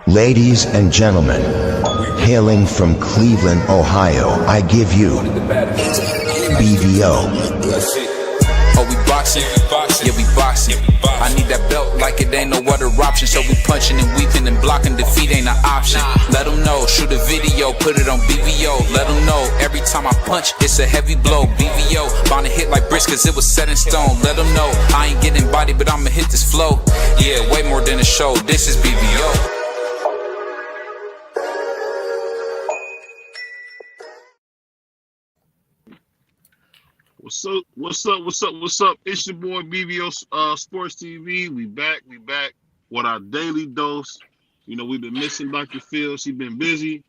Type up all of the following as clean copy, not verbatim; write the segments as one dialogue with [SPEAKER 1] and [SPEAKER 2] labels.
[SPEAKER 1] Ladies and gentlemen, hailing from Cleveland, Ohio, I give you BVO.
[SPEAKER 2] Oh, we boxing? Yeah, we boxing. I need that belt like it ain't no other option. So we punching and weaving and blocking. Defeat ain't an option. Let them know, shoot a video, put it on BVO. Let them know, every time I punch, it's a heavy blow. BVO, bound to hit like bricks cause it was set in stone. Let them know, I ain't getting body, but I'ma hit this flow. Yeah, way more than a show, this is BVO.
[SPEAKER 3] What's up? It's your boy BVO Sports TV. We back with our daily dose. You know, we've been missing Dr. Fields. He's been busy,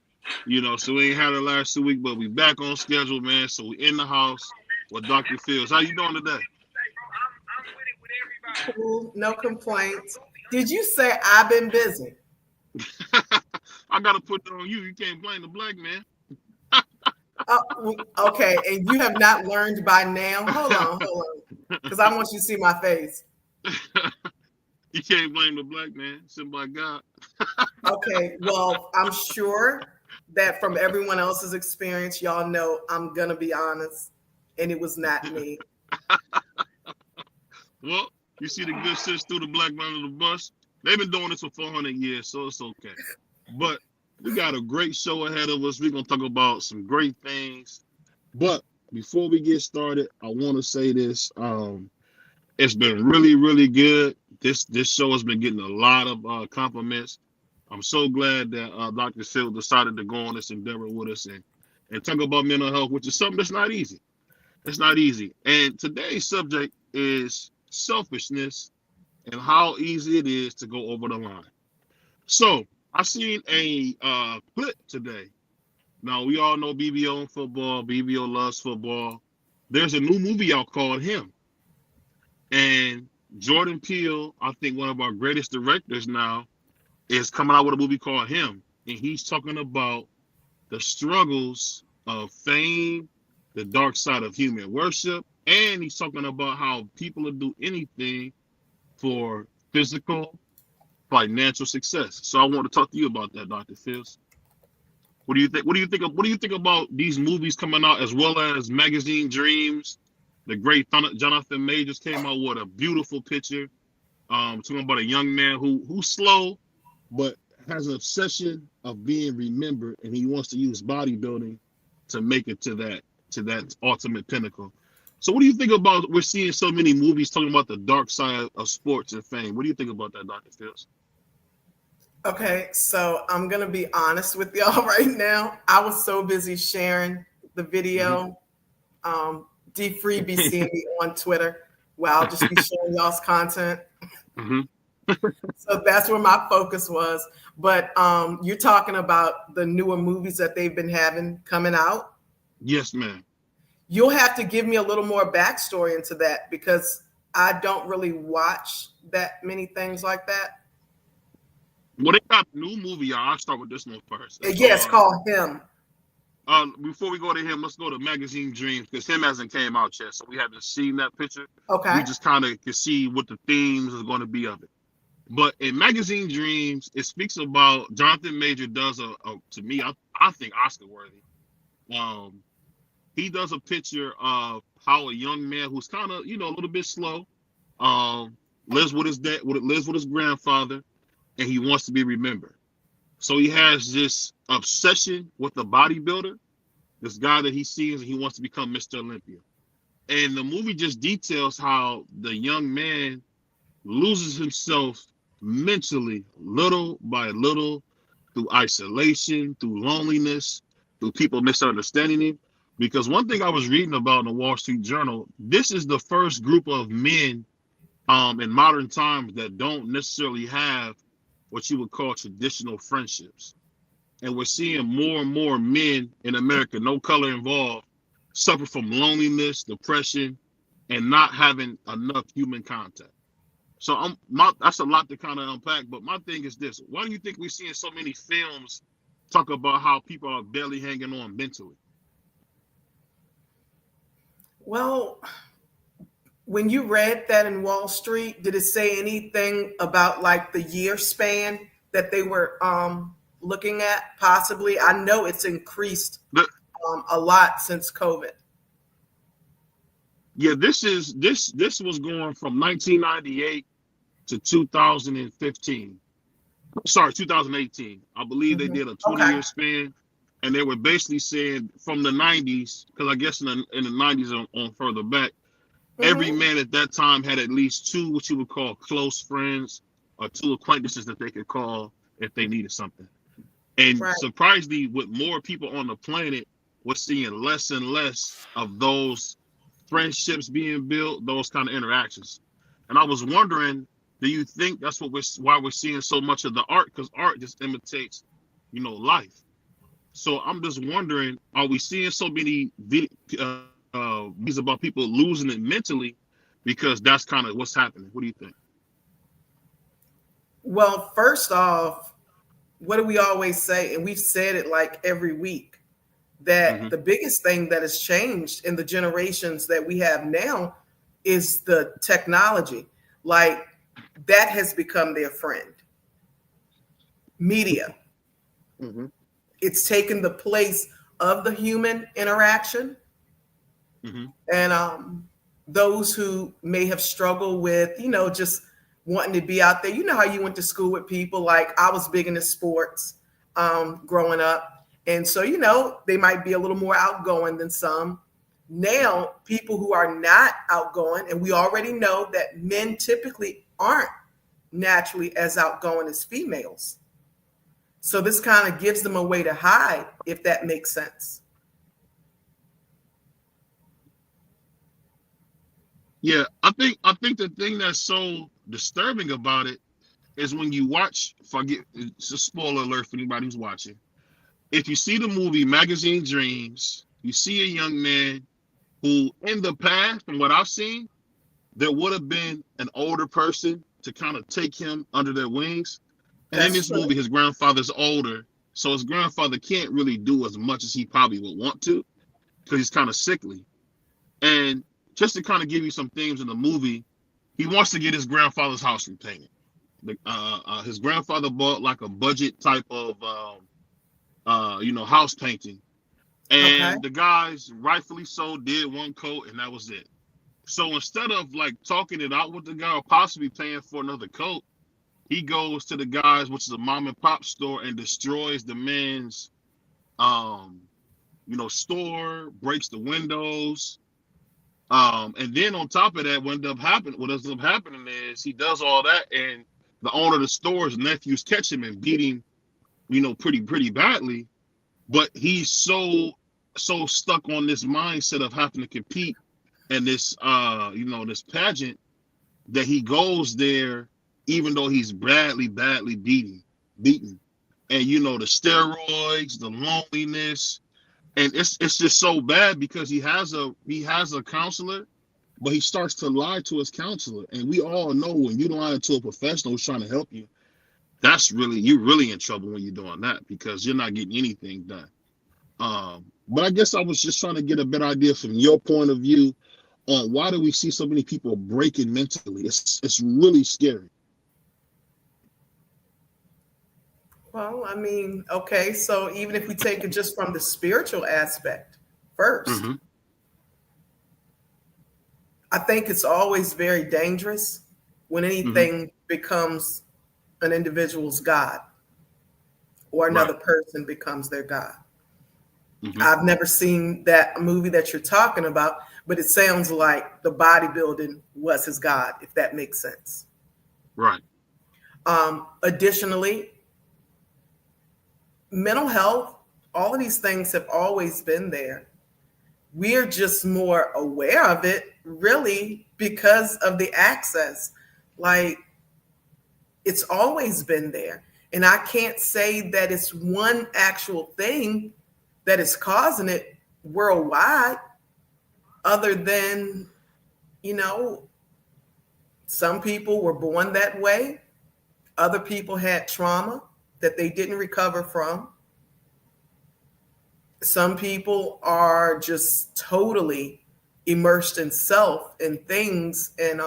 [SPEAKER 3] so we ain't had it last 2 weeks, but we back on schedule, man. So we in the house with Dr. Fields. How you doing today?
[SPEAKER 4] Cool, no complaints. Did you say I've been busy?
[SPEAKER 3] I gotta put it on you. You can't blame the black man.
[SPEAKER 4] Okay, and you have not learned by now. Hold on, because I want you to see my face.
[SPEAKER 3] You can't blame the black man. Sent by God.
[SPEAKER 4] Okay, well, I'm sure that from everyone else's experience, y'all know I'm gonna be honest, and it was not me.
[SPEAKER 3] Well, you see the good sis through the black man of the bus. They've been doing this for 400 years, so it's okay. But we got a great show ahead of us. We're going to talk about some great things. But before we get started, I want to say this. It's been really, really good. This show has been getting a lot of compliments. I'm so glad that Dr. Fields decided to go on this endeavor with us and talk about mental health, which is something that's not easy. It's not easy. And today's subject is selfishness and how easy it is to go over the line. So, I seen a clip today. Now, we all know BVO and football. BVO loves football. There's a new movie out called Him. And Jordan Peele, I think one of our greatest directors now, is coming out with a movie called Him. And he's talking about the struggles of fame, the dark side of human worship, and he's talking about how people will do anything for physical, financial success. So I want to talk to you about that, Dr. Fields. What do you think? What do you think about these movies coming out, as well as Magazine Dreams? The great Jonathan Majors came out with a beautiful picture, talking about a young man who's slow, but has an obsession of being remembered, and he wants to use bodybuilding to make it to that ultimate pinnacle. So what do you think about, we're seeing so many movies talking about the dark side of sports and fame? What do you think about that, Dr. Fields?
[SPEAKER 4] Okay, so I'm going to be honest with y'all right now. I was so busy sharing the video. D-Free be seeing me on Twitter where I'll just be sharing y'all's content. So that's where my focus was. But you're talking about the newer movies that they've been having coming out?
[SPEAKER 3] Yes, ma'am.
[SPEAKER 4] You'll have to give me a little more backstory into that because I don't really watch that many things like that.
[SPEAKER 3] Well, they got a new movie. I'll start with this one first.
[SPEAKER 4] It's called Him.
[SPEAKER 3] Before we go to Him, let's go to Magazine Dreams, because Him hasn't came out yet, so we haven't seen that picture.
[SPEAKER 4] Okay.
[SPEAKER 3] We just kind of can see what the themes is going to be of it. But in Magazine Dreams, it speaks about Jonathan Major does to me, I think Oscar worthy. He does a picture of how a young man who's kind of, a little bit slow, lives with his dad, lives with his grandfather, and he wants to be remembered. So he has this obsession with the bodybuilder, this guy that he sees, and he wants to become Mr. Olympia. And the movie just details how the young man loses himself mentally, little by little, through isolation, through loneliness, through people misunderstanding him. Because one thing I was reading about in the Wall Street Journal, this is the first group of men in modern times that don't necessarily have what you would call traditional friendships. And we're seeing more and more men in America, no color involved, suffer from loneliness, depression, and not having enough human contact. So that's a lot to kind of unpack. But my thing is this: why do you think we're seeing so many films talk about how people are barely hanging on mentally?
[SPEAKER 4] Well, when you read that in Wall Street, did it say anything about like the year span that they were looking at? Possibly. I know it's increased
[SPEAKER 3] The-
[SPEAKER 4] a lot since COVID.
[SPEAKER 3] yeah, this was going from 1998 to 2015. Sorry, 2018. I believe they
[SPEAKER 4] Mhm.
[SPEAKER 3] did a 20-year
[SPEAKER 4] Okay.
[SPEAKER 3] span, and they were basically saying from the 90s, because I guess in the 90s on further back, every
[SPEAKER 4] Mhm.
[SPEAKER 3] man at that time had at least two what you would call close friends or two acquaintances that they could call if they needed something. And
[SPEAKER 4] Right.
[SPEAKER 3] surprisingly, with more people on the planet, we're seeing less and less of those friendships being built, those kind of interactions. And I was wondering, do you think that's why we're seeing so much of the art? Because art just imitates, life. So I'm just wondering, are we seeing so many movies about people losing it mentally? Because that's kind of what's happening. What do you think?
[SPEAKER 4] Well, first off, what do we always say? And we've said it like every week, that
[SPEAKER 3] Hmm.
[SPEAKER 4] the biggest thing that has changed in the generations that we have now is the technology. Like, that has become their friend. Media.
[SPEAKER 3] Hmm.
[SPEAKER 4] It's taken the place of the human interaction.
[SPEAKER 3] Hmm.
[SPEAKER 4] And those who may have struggled with, just wanting to be out there. You know how you went to school with people. Like, I was big into sports growing up. And so, they might be a little more outgoing than some. Now, people who are not outgoing, and we already know that men typically aren't naturally as outgoing as females. So this kind of gives them a way to hide, if that makes sense.
[SPEAKER 3] Yeah, I think the thing that's so disturbing about it is when you watch. Forget it's a spoiler alert for anybody who's watching. If you see the movie Magazine Dreams, you see a young man who, in the past, from what I've seen, there would have been an older person to kind of take him under their wings. And in
[SPEAKER 4] That's
[SPEAKER 3] this
[SPEAKER 4] true.
[SPEAKER 3] movie, his grandfather's older, so his grandfather can't really do as much as he probably would want to because he's kind of sickly. And just to kind of give you some themes in the movie, he wants to get his grandfather's house repainted. His grandfather bought like a budget type of house painting,
[SPEAKER 4] Okay.
[SPEAKER 3] and the guys, rightfully so, did one coat and that was it. So instead of like talking it out with the guy or possibly paying for another coat, he goes to the guys, which is a mom and pop store, and destroys the man's um store, breaks the windows. And then on top of that, what ends up happening is he does all that, and the owner of the store's nephews catch him and beat him, pretty badly. But he's so stuck on this mindset of having to compete in this this pageant that he goes there even though he's badly beaten. And the steroids, the loneliness, and it's just so bad because he has a counselor, but he starts to lie to his counselor. And we all know when you lie to a professional who's trying to help you, you're really in trouble when you're doing that because you're not getting anything done. But I guess I was just trying to get a better idea from your point of view on why do we see so many people breaking mentally. It's really scary.
[SPEAKER 4] Well, I mean, okay, so even if we take it just from the spiritual aspect first,
[SPEAKER 3] Hmm.
[SPEAKER 4] I think it's always very dangerous when
[SPEAKER 3] Hmm.
[SPEAKER 4] anything becomes an individual's God or
[SPEAKER 3] Right.
[SPEAKER 4] another person becomes their God.
[SPEAKER 3] Hmm.
[SPEAKER 4] I've never seen that movie that you're talking about, but it sounds like the bodybuilding was his God, if that makes sense.
[SPEAKER 3] Right.
[SPEAKER 4] Additionally, mental health, all of these things have always been there. We're just more aware of it, really, because of the access. Like, it's always been there. And I can't say that it's one actual thing that is causing it worldwide, other than, you know, some people were born that way, other people had trauma that they didn't recover from. Some people are just totally immersed in self and things and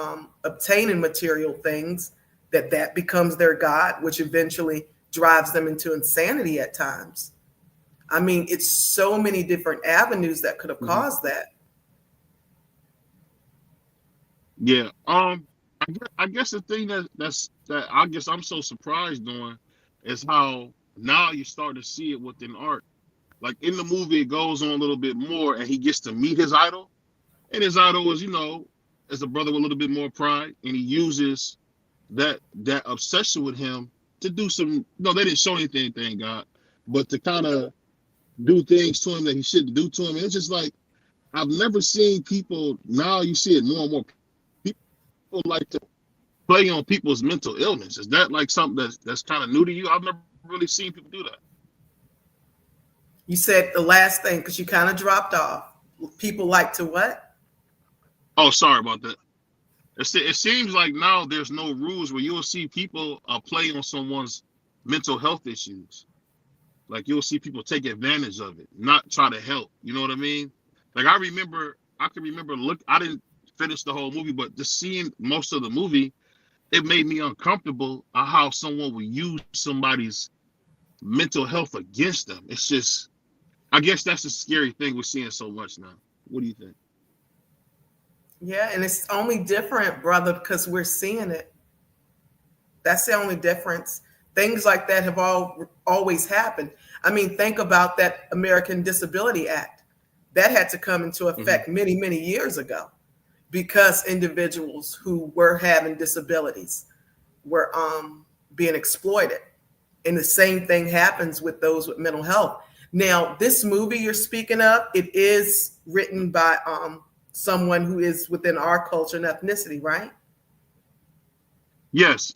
[SPEAKER 4] obtaining material things that becomes their God, which eventually drives them into insanity at times. I mean, it's so many different avenues that could have
[SPEAKER 3] Hmm.
[SPEAKER 4] caused that.
[SPEAKER 3] Yeah. I guess the thing that I guess I'm so surprised on is how now you start to see it within art. Like in the movie, it goes on a little bit more, and he gets to meet his idol, and his idol is, is a brother with a little bit more pride, and he uses that obsession with him to do some. No, they didn't show anything, thank God, but to kind of do things to him that he shouldn't do to him. And it's just like I've never seen people. Now you see it more and more. People like to play on people's mental illness. Is that like something that's kind of new to you? I've never really seen people do that.
[SPEAKER 4] You said the last thing because you kind of dropped off. People like to what?
[SPEAKER 3] Oh, sorry about that. It seems like now there's no rules where you'll see people play on someone's mental health issues. Like you'll see people take advantage of it, not try to help. You know what I mean? Like I can remember. Look, I didn't finish the whole movie, but just seeing most of the movie, it made me uncomfortable on how someone would use somebody's mental health against them. It's just, I guess that's the scary thing we're seeing so much now. What do you think?
[SPEAKER 4] Yeah, and it's only different, brother, because we're seeing it. That's the only difference. Things like that have always happened. I mean, think about that American Disability Act. That had to come into effect many, many years ago because individuals who were having disabilities were being exploited. And the same thing happens with those with mental health. Now, this movie you're speaking of, it is written by someone who is within our culture and ethnicity, right?
[SPEAKER 3] Yes,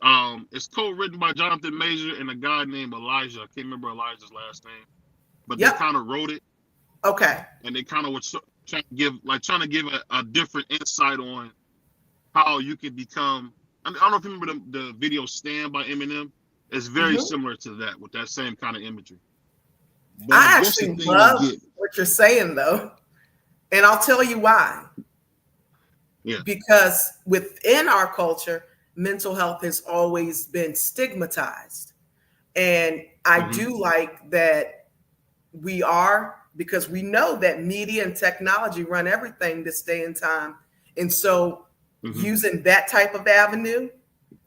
[SPEAKER 3] it's co-written by Jonathan Major and a guy named Elijah. I can't remember Elijah's last name, but they
[SPEAKER 4] Yep.
[SPEAKER 3] kind of wrote it,
[SPEAKER 4] Okay.
[SPEAKER 3] and they kind of were trying to give a different insight on how you can become. I don't know if you remember the video "Stand" by Eminem. It's very
[SPEAKER 4] Mhm.
[SPEAKER 3] similar to that with that same kind of imagery. But I
[SPEAKER 4] I
[SPEAKER 3] guess the
[SPEAKER 4] actually
[SPEAKER 3] thing they
[SPEAKER 4] love
[SPEAKER 3] get,
[SPEAKER 4] what you're saying, though. And I'll tell you why.
[SPEAKER 3] yeah,
[SPEAKER 4] Because within our culture, mental health has always been stigmatized. And I
[SPEAKER 3] hmm
[SPEAKER 4] do like that we are, because we know that media and technology run everything this day and time. And so
[SPEAKER 3] hmm
[SPEAKER 4] using that type of avenue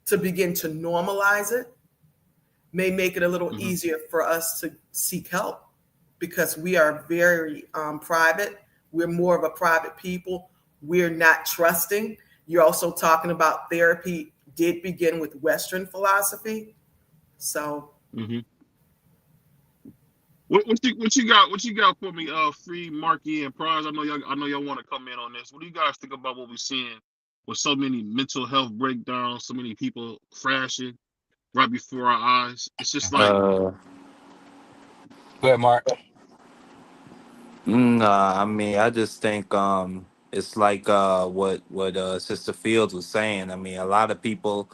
[SPEAKER 4] to begin to normalize it may make it a little
[SPEAKER 3] hmm
[SPEAKER 4] easier for us to seek help because we are very private. We're more of a private people. We're not trusting. You're also talking about therapy did begin with Western philosophy. So
[SPEAKER 3] hmm what you got for me? Free Marky and Prize. I know y'all want to come in on this. What do you guys think about what we're seeing with so many mental health breakdowns, so many people crashing right before our eyes? It's just like,
[SPEAKER 5] Uh,
[SPEAKER 2] Go ahead, Mark.
[SPEAKER 5] nah, I mean, I just think it's like what Sister Fields was saying. I mean, a lot of people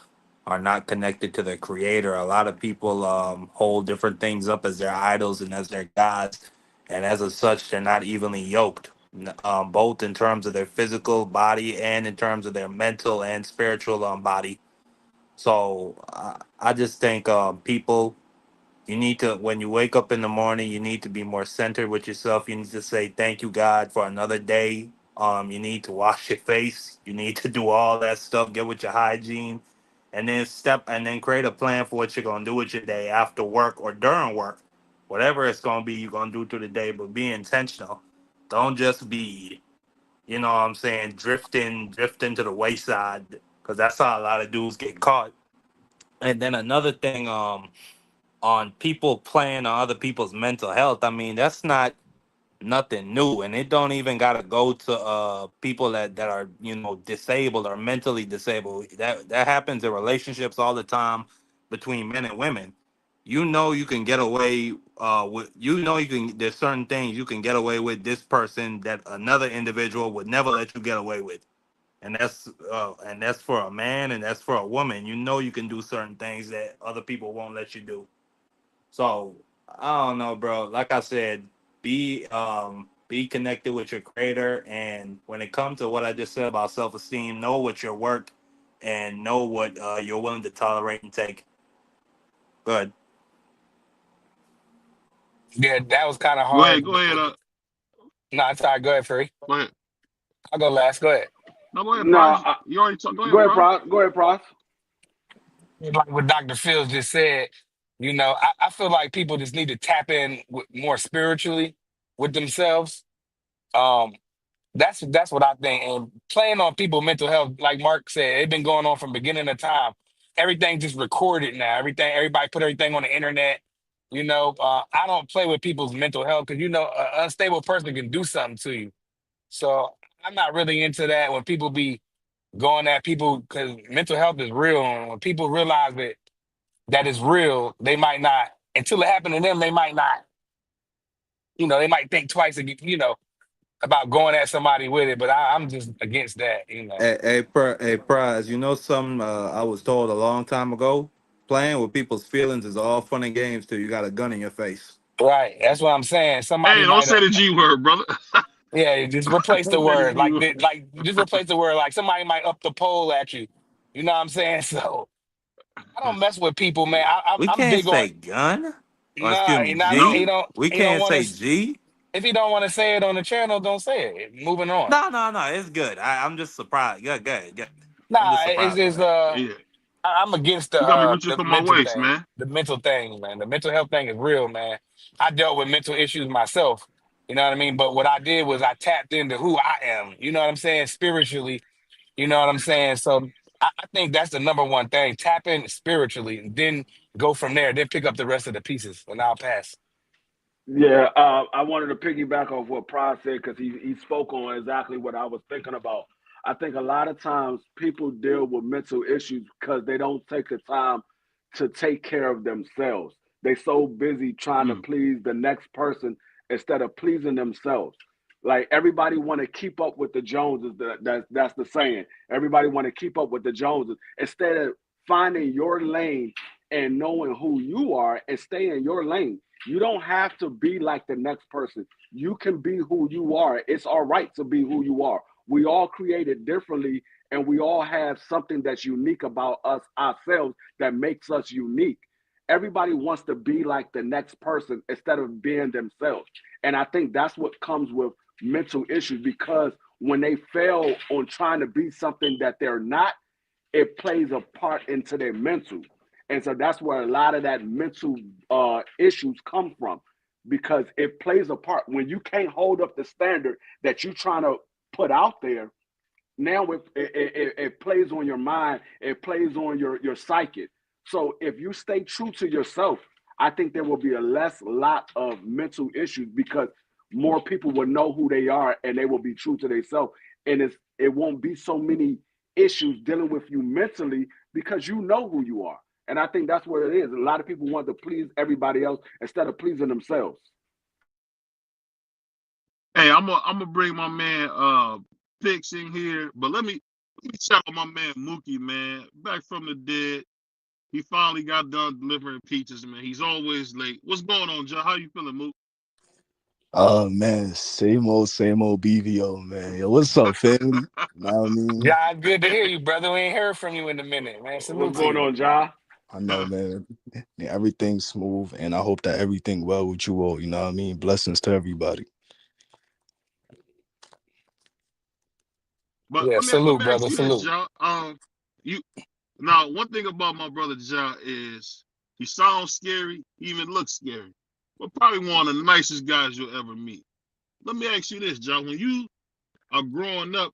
[SPEAKER 5] are not connected to their creator. A lot of people hold different things up as their idols and as their gods, and as of such, they're not evenly yoked, both in terms of their physical body and in terms of their mental and spiritual body. So I just think people. You need to, when you wake up in the morning, you need to be more centered with yourself. You need to say, thank you, God, for another day. You need to wash your face. You need to do all that stuff, get with your hygiene, and then create a plan for what you're going to do with your day after work or during work. Whatever it's going to be, you're going to do through the day, but be intentional. Don't just be, what I'm saying, drifting to the wayside, because that's how a lot of dudes get caught. And then another thing, on people playing on other people's mental health. I mean, that's not nothing new, and it don't even gotta go to people that are disabled or mentally disabled. That happens in relationships all the time between men and women. You can get away with. You can. There's certain things you can get away with this person that another individual would never let you get away with. And that's for a man and that's for a woman. You can do certain things that other people won't let you do. So I don't know, bro. Like I said, be connected with your creator, and when it comes to what I just said about self esteem, know what your worth and know what you're willing to tolerate and take. Good.
[SPEAKER 6] Yeah, that was kind of
[SPEAKER 3] Go ahead,
[SPEAKER 6] hard.
[SPEAKER 3] go ahead,
[SPEAKER 6] No, it's all right. Go ahead, Free.
[SPEAKER 3] go ahead.
[SPEAKER 6] I'll go last. Go ahead.
[SPEAKER 3] No, go ahead,
[SPEAKER 7] No,
[SPEAKER 3] Price. You already talked. Go
[SPEAKER 7] go
[SPEAKER 3] ahead,
[SPEAKER 7] ahead,
[SPEAKER 3] Price.
[SPEAKER 7] Prof. Go ahead, Prof.
[SPEAKER 6] Like what Dr. Fields just said, I feel like people just need to tap in more spiritually with themselves. Um, that's what I think. And playing on people's mental health, like Mark said, it's been going on from beginning of time. Everything just recorded now. Everybody put everything on the internet. I don't play with people's mental health because an unstable person can do something to you. So I'm not really into that when people be going at people because mental health is real. And when people realize that it's real, they might not, until it happened to them, they might not, they might think twice, about going at somebody with it. But I'm just against that.
[SPEAKER 5] Hey, Prize, you know something I was told a long time ago? Playing with people's feelings is all fun and games till you got a gun in your face.
[SPEAKER 6] Right. That's what I'm saying.
[SPEAKER 3] Hey,
[SPEAKER 6] Somebody
[SPEAKER 3] don't
[SPEAKER 6] might
[SPEAKER 3] say
[SPEAKER 6] have,
[SPEAKER 3] the G word, brother.
[SPEAKER 6] yeah, just replace the
[SPEAKER 3] Don't say the
[SPEAKER 6] word.
[SPEAKER 3] G
[SPEAKER 6] Like,
[SPEAKER 3] word.
[SPEAKER 6] just replace the word. Like somebody might up the pole at you. You know what I'm saying? So I don't mess with people, man.
[SPEAKER 5] We
[SPEAKER 6] I'm
[SPEAKER 5] can't
[SPEAKER 6] big on,
[SPEAKER 5] say gun, or excuse
[SPEAKER 6] nah,
[SPEAKER 5] me,
[SPEAKER 3] No,
[SPEAKER 5] We
[SPEAKER 6] he don't
[SPEAKER 5] can't
[SPEAKER 6] want
[SPEAKER 5] say
[SPEAKER 6] to,
[SPEAKER 5] G.
[SPEAKER 6] if he don't want to say it on the channel, don't say it. Moving on.
[SPEAKER 5] No. It's good. I'm just surprised. Good. I'm just
[SPEAKER 6] Nah, it's
[SPEAKER 5] surprised by
[SPEAKER 6] just,
[SPEAKER 5] that.
[SPEAKER 3] yeah,
[SPEAKER 6] I'm against
[SPEAKER 3] you got me reaching
[SPEAKER 6] the
[SPEAKER 3] for my
[SPEAKER 6] mental
[SPEAKER 3] waist,
[SPEAKER 6] thing.
[SPEAKER 3] man.
[SPEAKER 6] The mental thing, man. The mental health thing is real, man. I dealt with mental issues myself. You know what I mean? But what I did was I tapped into who I am. You know what I'm saying? Spiritually. You know what I'm saying? So I think that's the number one thing. Tap in spiritually, and then go from there. Then pick up the rest of the pieces. And I'll pass.
[SPEAKER 7] Yeah, I wanted to piggyback off what Prod said because he spoke on exactly what I was thinking about. I think a lot of times people deal with mental issues because they don't take the time to take care of themselves. They so busy trying to
[SPEAKER 3] Mm.
[SPEAKER 7] please the next person instead of pleasing themselves. Like everybody want to keep up with the Joneses. That's the saying. Everybody want to keep up with the Joneses instead of finding your lane and knowing who you are and stay in your lane. You don't have to be like the next person. You can be who you are. It's all right to be who you are. We all created differently and we all have something that's unique about us ourselves that makes us unique. Everybody wants to be like the next person instead of being themselves. And I think that's what comes with mental issues because when they fail on trying to be something that they're not, it plays a part into their mental. And so that's where a lot of that mental issues come from because it plays a part. When you can't hold up the standard that you're trying to put out there, now it plays on your mind, it plays on your psyche. So if you stay true to yourself, I think there will be a less lot of mental issues because more people will know who they are and they will be true to themselves. And it won't be so many issues dealing with you mentally because you know who you are. And I think that's what it is. A lot of people want to please everybody else instead of pleasing themselves.
[SPEAKER 3] Hey, I'm gonna bring my man Pix in here, but let me shout out my man Mookie, man, back from the dead. He finally got done delivering pizzas, man. He's always late. What's going on, John? How you feeling, Mook?
[SPEAKER 8] Man, same old BVO, man. Yo, what's up, family? Know what I mean?
[SPEAKER 6] Yeah, good to hear you, brother. We ain't heard from you in a minute, man.
[SPEAKER 7] What's
[SPEAKER 6] Salute to
[SPEAKER 7] going
[SPEAKER 6] you.
[SPEAKER 7] on, Ja?
[SPEAKER 8] I know, man. Yeah, everything's smooth, and I hope that everything well with you all. You know what I mean? Blessings to everybody.
[SPEAKER 3] But
[SPEAKER 6] Yeah,
[SPEAKER 3] let
[SPEAKER 6] salute,
[SPEAKER 3] me ask
[SPEAKER 6] brother.
[SPEAKER 3] you this,
[SPEAKER 6] Salute.
[SPEAKER 3] John. You now one thing about my brother John is he sounds scary, he even looks scary, but probably one of the nicest guys you'll ever meet. Let me ask you this, John. When you are growing up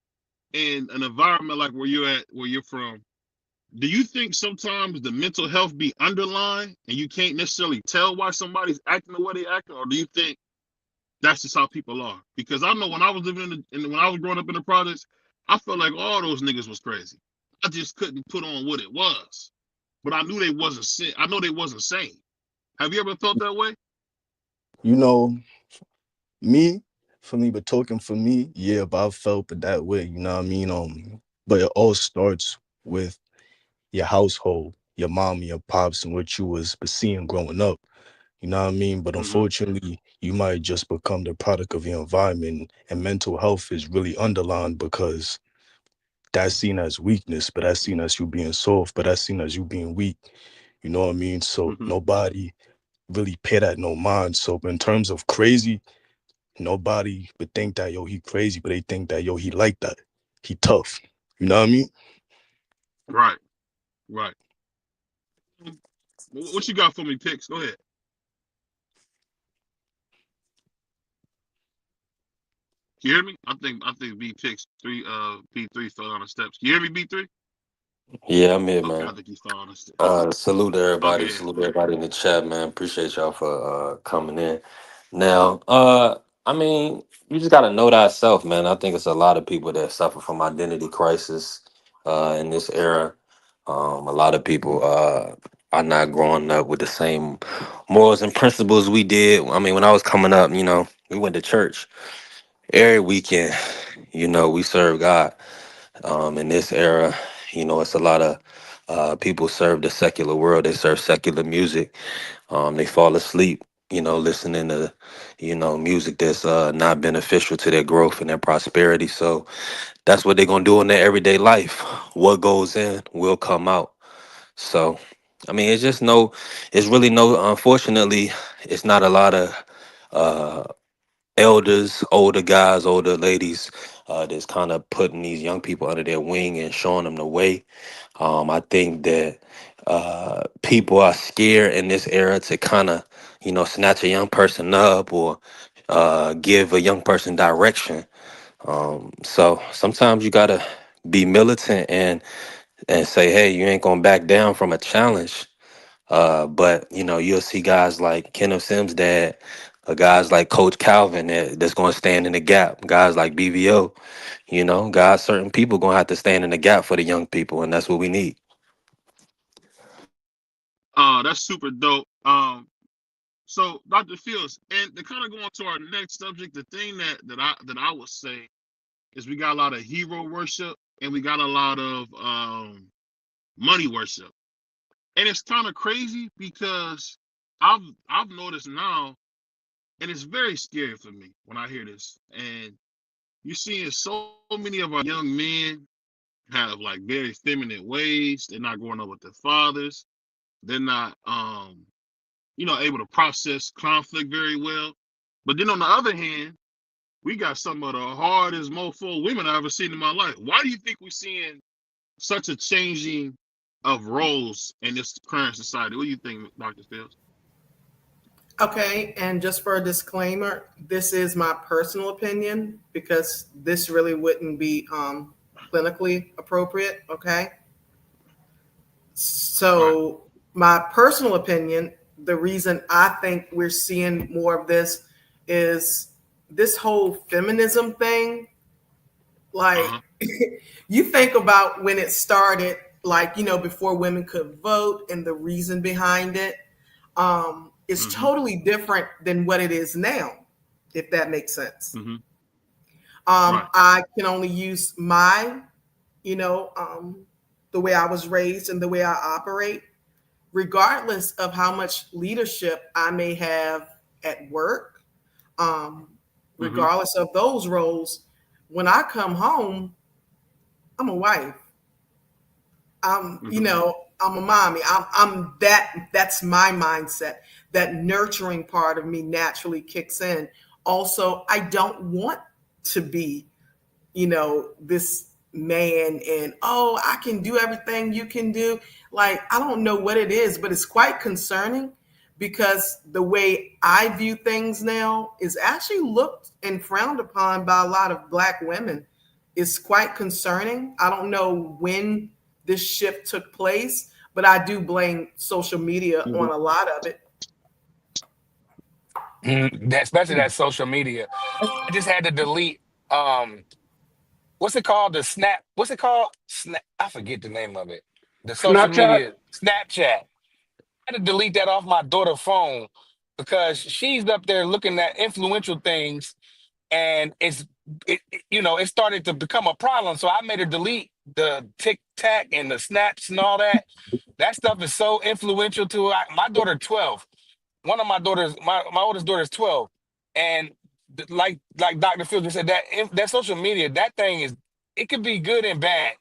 [SPEAKER 3] in an environment like where you're from, do you think sometimes the mental health be underlying and you can't necessarily tell why somebody's acting the way they acting, or do you think that's just how people are? Because I know when I was living when I was growing up in the projects, I felt like all those niggas was crazy. I just couldn't put on what it was, but I knew they wasn't sin. I know they wasn't sane. Have you ever felt that way?
[SPEAKER 8] You know, me, for me, but talking for me, yeah, but I felt it that way. You know what I mean? But it all starts with your household, your mom, and your pops, and what you was seeing growing up. You know what I mean? But
[SPEAKER 3] Mm-hmm.
[SPEAKER 8] unfortunately, you might just become the product of your environment, and mental health is really underlined because that's seen as weakness, but that's seen as you being soft, but that's seen as you being weak. You know what I mean? So
[SPEAKER 3] Hmm.
[SPEAKER 8] nobody really pay that no mind. So in terms of crazy, nobody would think that yo he crazy, but they think that yo he like that. He tough. You know what I mean?
[SPEAKER 3] Right, right. What you got for me, Picks? Go ahead. Can you hear me? I think B Picks three B3 fell on the steps. Can you hear me, B3?
[SPEAKER 9] Yeah, I'm here,
[SPEAKER 3] Okay, I
[SPEAKER 9] man.
[SPEAKER 3] think he fell on the steps.
[SPEAKER 9] Salute to everybody.
[SPEAKER 3] Okay.
[SPEAKER 9] Salute to everybody in the chat, man. Appreciate y'all for coming in. Now, I mean, you just gotta know thyself, man. I think it's a lot of people that suffer from identity crisis in this era. A lot of people are not growing up with the same morals and principles we did. I mean, when I was coming up, we went to church every weekend. We serve God. In this era, it's a lot of people serve the secular world. They serve secular music. They fall asleep, listening to, music that's not beneficial to their growth and their prosperity. So that's what they're gonna do in their everyday life. What goes in will come out. So, I mean, it's really no. Unfortunately, it's not a lot of uh, elders, older guys, older ladies, that's kind of putting these young people under their wing and showing them the way. I think that people are scared in this era to kind of, snatch a young person up or give a young person direction. So sometimes you gotta be militant and say, hey, you ain't gonna back down from a challenge. But you'll see guys like Kenneth Sims' dad, guys like Coach Calvin that's going to stand in the gap. Guys like BVO, guys, certain people going to have to stand in the gap for the young people, and that's what we need.
[SPEAKER 3] That's super dope. So Dr. Fields, and to kind of go on to our next subject, the thing that I would say is we got a lot of hero worship and we got a lot of money worship. And it's kind of crazy because I've noticed now, and it's very scary for me when I hear this. And you're seeing so many of our young men have like very feminine ways. They're not growing up with their fathers. They're not able to process conflict very well. But then on the other hand, we got some of the hardest mofo women I've ever seen in my life. Why do you think we're seeing such a changing of roles in this current society? What do you think, Dr. Fields?
[SPEAKER 4] Okay, and just for a disclaimer, this is my personal opinion because this really wouldn't be clinically appropriate. Okay,
[SPEAKER 3] Right.
[SPEAKER 4] so my personal opinion, the reason I think we're seeing more of this is this whole feminism thing. Like,
[SPEAKER 3] Uh-huh.
[SPEAKER 4] you think about when it started, like, before women could vote and the reason behind it. Is
[SPEAKER 3] Mm-hmm.
[SPEAKER 4] totally different than what it is now, if that makes sense.
[SPEAKER 3] Mm-hmm. Right.
[SPEAKER 4] I can only use my, you know, um, the way I was raised and the way I operate, regardless of how much leadership I may have at work, um,
[SPEAKER 3] Mm-hmm.
[SPEAKER 4] regardless of those roles. When I come home, I'm a wife.
[SPEAKER 3] Mm-hmm.
[SPEAKER 4] I'm a mommy. I'm that's my mindset. That nurturing part of me naturally kicks in. Also, I don't want to be, this man and oh, I can do everything you can do. Like, I don't know what it is, but it's quite concerning because the way I view things now is actually looked and frowned upon by a lot of Black women. It's quite concerning. I don't know when this shift took place, but I do blame social media
[SPEAKER 3] Mm-hmm.
[SPEAKER 4] on a lot of it.
[SPEAKER 6] Especially that social media. I just had to delete what's it called? The Snap. What's it called? Snap. I forget the name of it. The social
[SPEAKER 7] Snapchat.
[SPEAKER 6] media Snapchat. I had to delete that off my daughter's phone because she's up there looking at influential things, and it started to become a problem. So I made her delete the Tic Tac and the Snaps and all that. That stuff is so influential to her. My daughter 12. One of my daughters, my oldest daughter is 12, and like Dr. Fields just said, that social media, that thing is, it could be good and bad.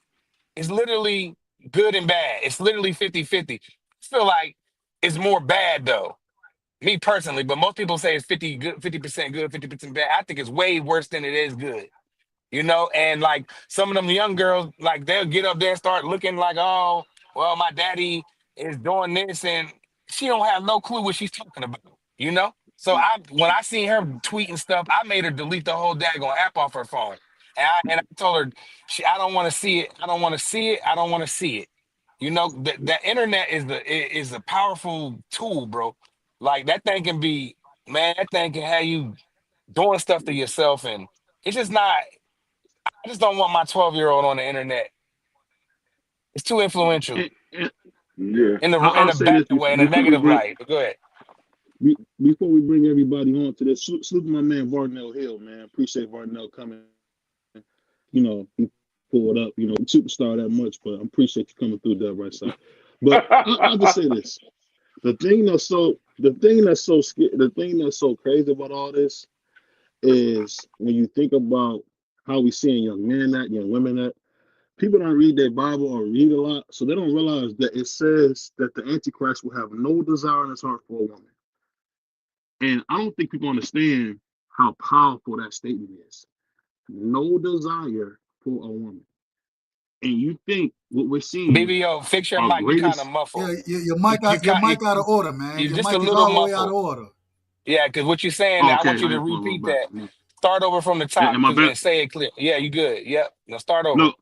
[SPEAKER 6] It's literally good and bad. It's literally 50-50. I feel like it's more bad though. Me personally, but most people say it's 50% good, 50% bad. I think it's way worse than it is good. You know, and like some of them young girls, like they'll get up there and start looking like, oh, well, my daddy is doing this, and she don't have no clue what she's talking about. You know, so when I seen her tweeting stuff, I made her delete the whole daggone app off her phone, and I told her, I don't want to see it. I don't want to see it. I don't want to see it. You know, the internet is a powerful tool, bro. Like that thing can be, man, that thing can have you doing stuff to yourself, and it's just not. I just don't want my 12-year-old on the internet. It's too influential
[SPEAKER 3] And
[SPEAKER 7] Yeah.
[SPEAKER 6] in
[SPEAKER 3] I'll
[SPEAKER 6] a
[SPEAKER 3] say
[SPEAKER 6] bad
[SPEAKER 3] this
[SPEAKER 6] way, in a
[SPEAKER 3] before we
[SPEAKER 6] negative
[SPEAKER 3] bring
[SPEAKER 6] light. But go ahead.
[SPEAKER 3] before we bring everybody on to this. Salute to my man Varnell Hill, man. Appreciate Varnell coming. You know, he pulled up. You know, superstar that much, but I appreciate you coming through that right side. But I'll just say this: the thing that's so crazy about all this is when you think about how we seeing young men at, young women at. People don't read their Bible or read a lot, so they don't realize that it says that the Antichrist will have no desire in his heart for a woman. And I don't think people understand how powerful that statement is. No desire for a woman. And you think what we're seeing
[SPEAKER 6] BBO, fix your
[SPEAKER 3] our
[SPEAKER 6] mic. You kind of
[SPEAKER 3] greatest.
[SPEAKER 6] muffled.
[SPEAKER 10] Yeah, your
[SPEAKER 6] You
[SPEAKER 10] mic
[SPEAKER 6] you
[SPEAKER 10] out your
[SPEAKER 6] kind
[SPEAKER 10] mic out of order, man.
[SPEAKER 6] you're
[SPEAKER 10] Your
[SPEAKER 6] just a
[SPEAKER 10] mic is
[SPEAKER 6] little
[SPEAKER 10] all the way out
[SPEAKER 6] muffled.
[SPEAKER 10] of order.
[SPEAKER 6] Yeah, because what you're saying
[SPEAKER 3] Oh,
[SPEAKER 6] now, I
[SPEAKER 3] okay,
[SPEAKER 6] want you
[SPEAKER 3] I
[SPEAKER 6] to
[SPEAKER 3] have to pull a little
[SPEAKER 6] repeat
[SPEAKER 3] back.
[SPEAKER 6] that. Start over from the top,
[SPEAKER 3] Am I
[SPEAKER 6] cause
[SPEAKER 3] back?
[SPEAKER 6] and say it clear. Yeah, you good. Yep. Now start over.
[SPEAKER 3] No.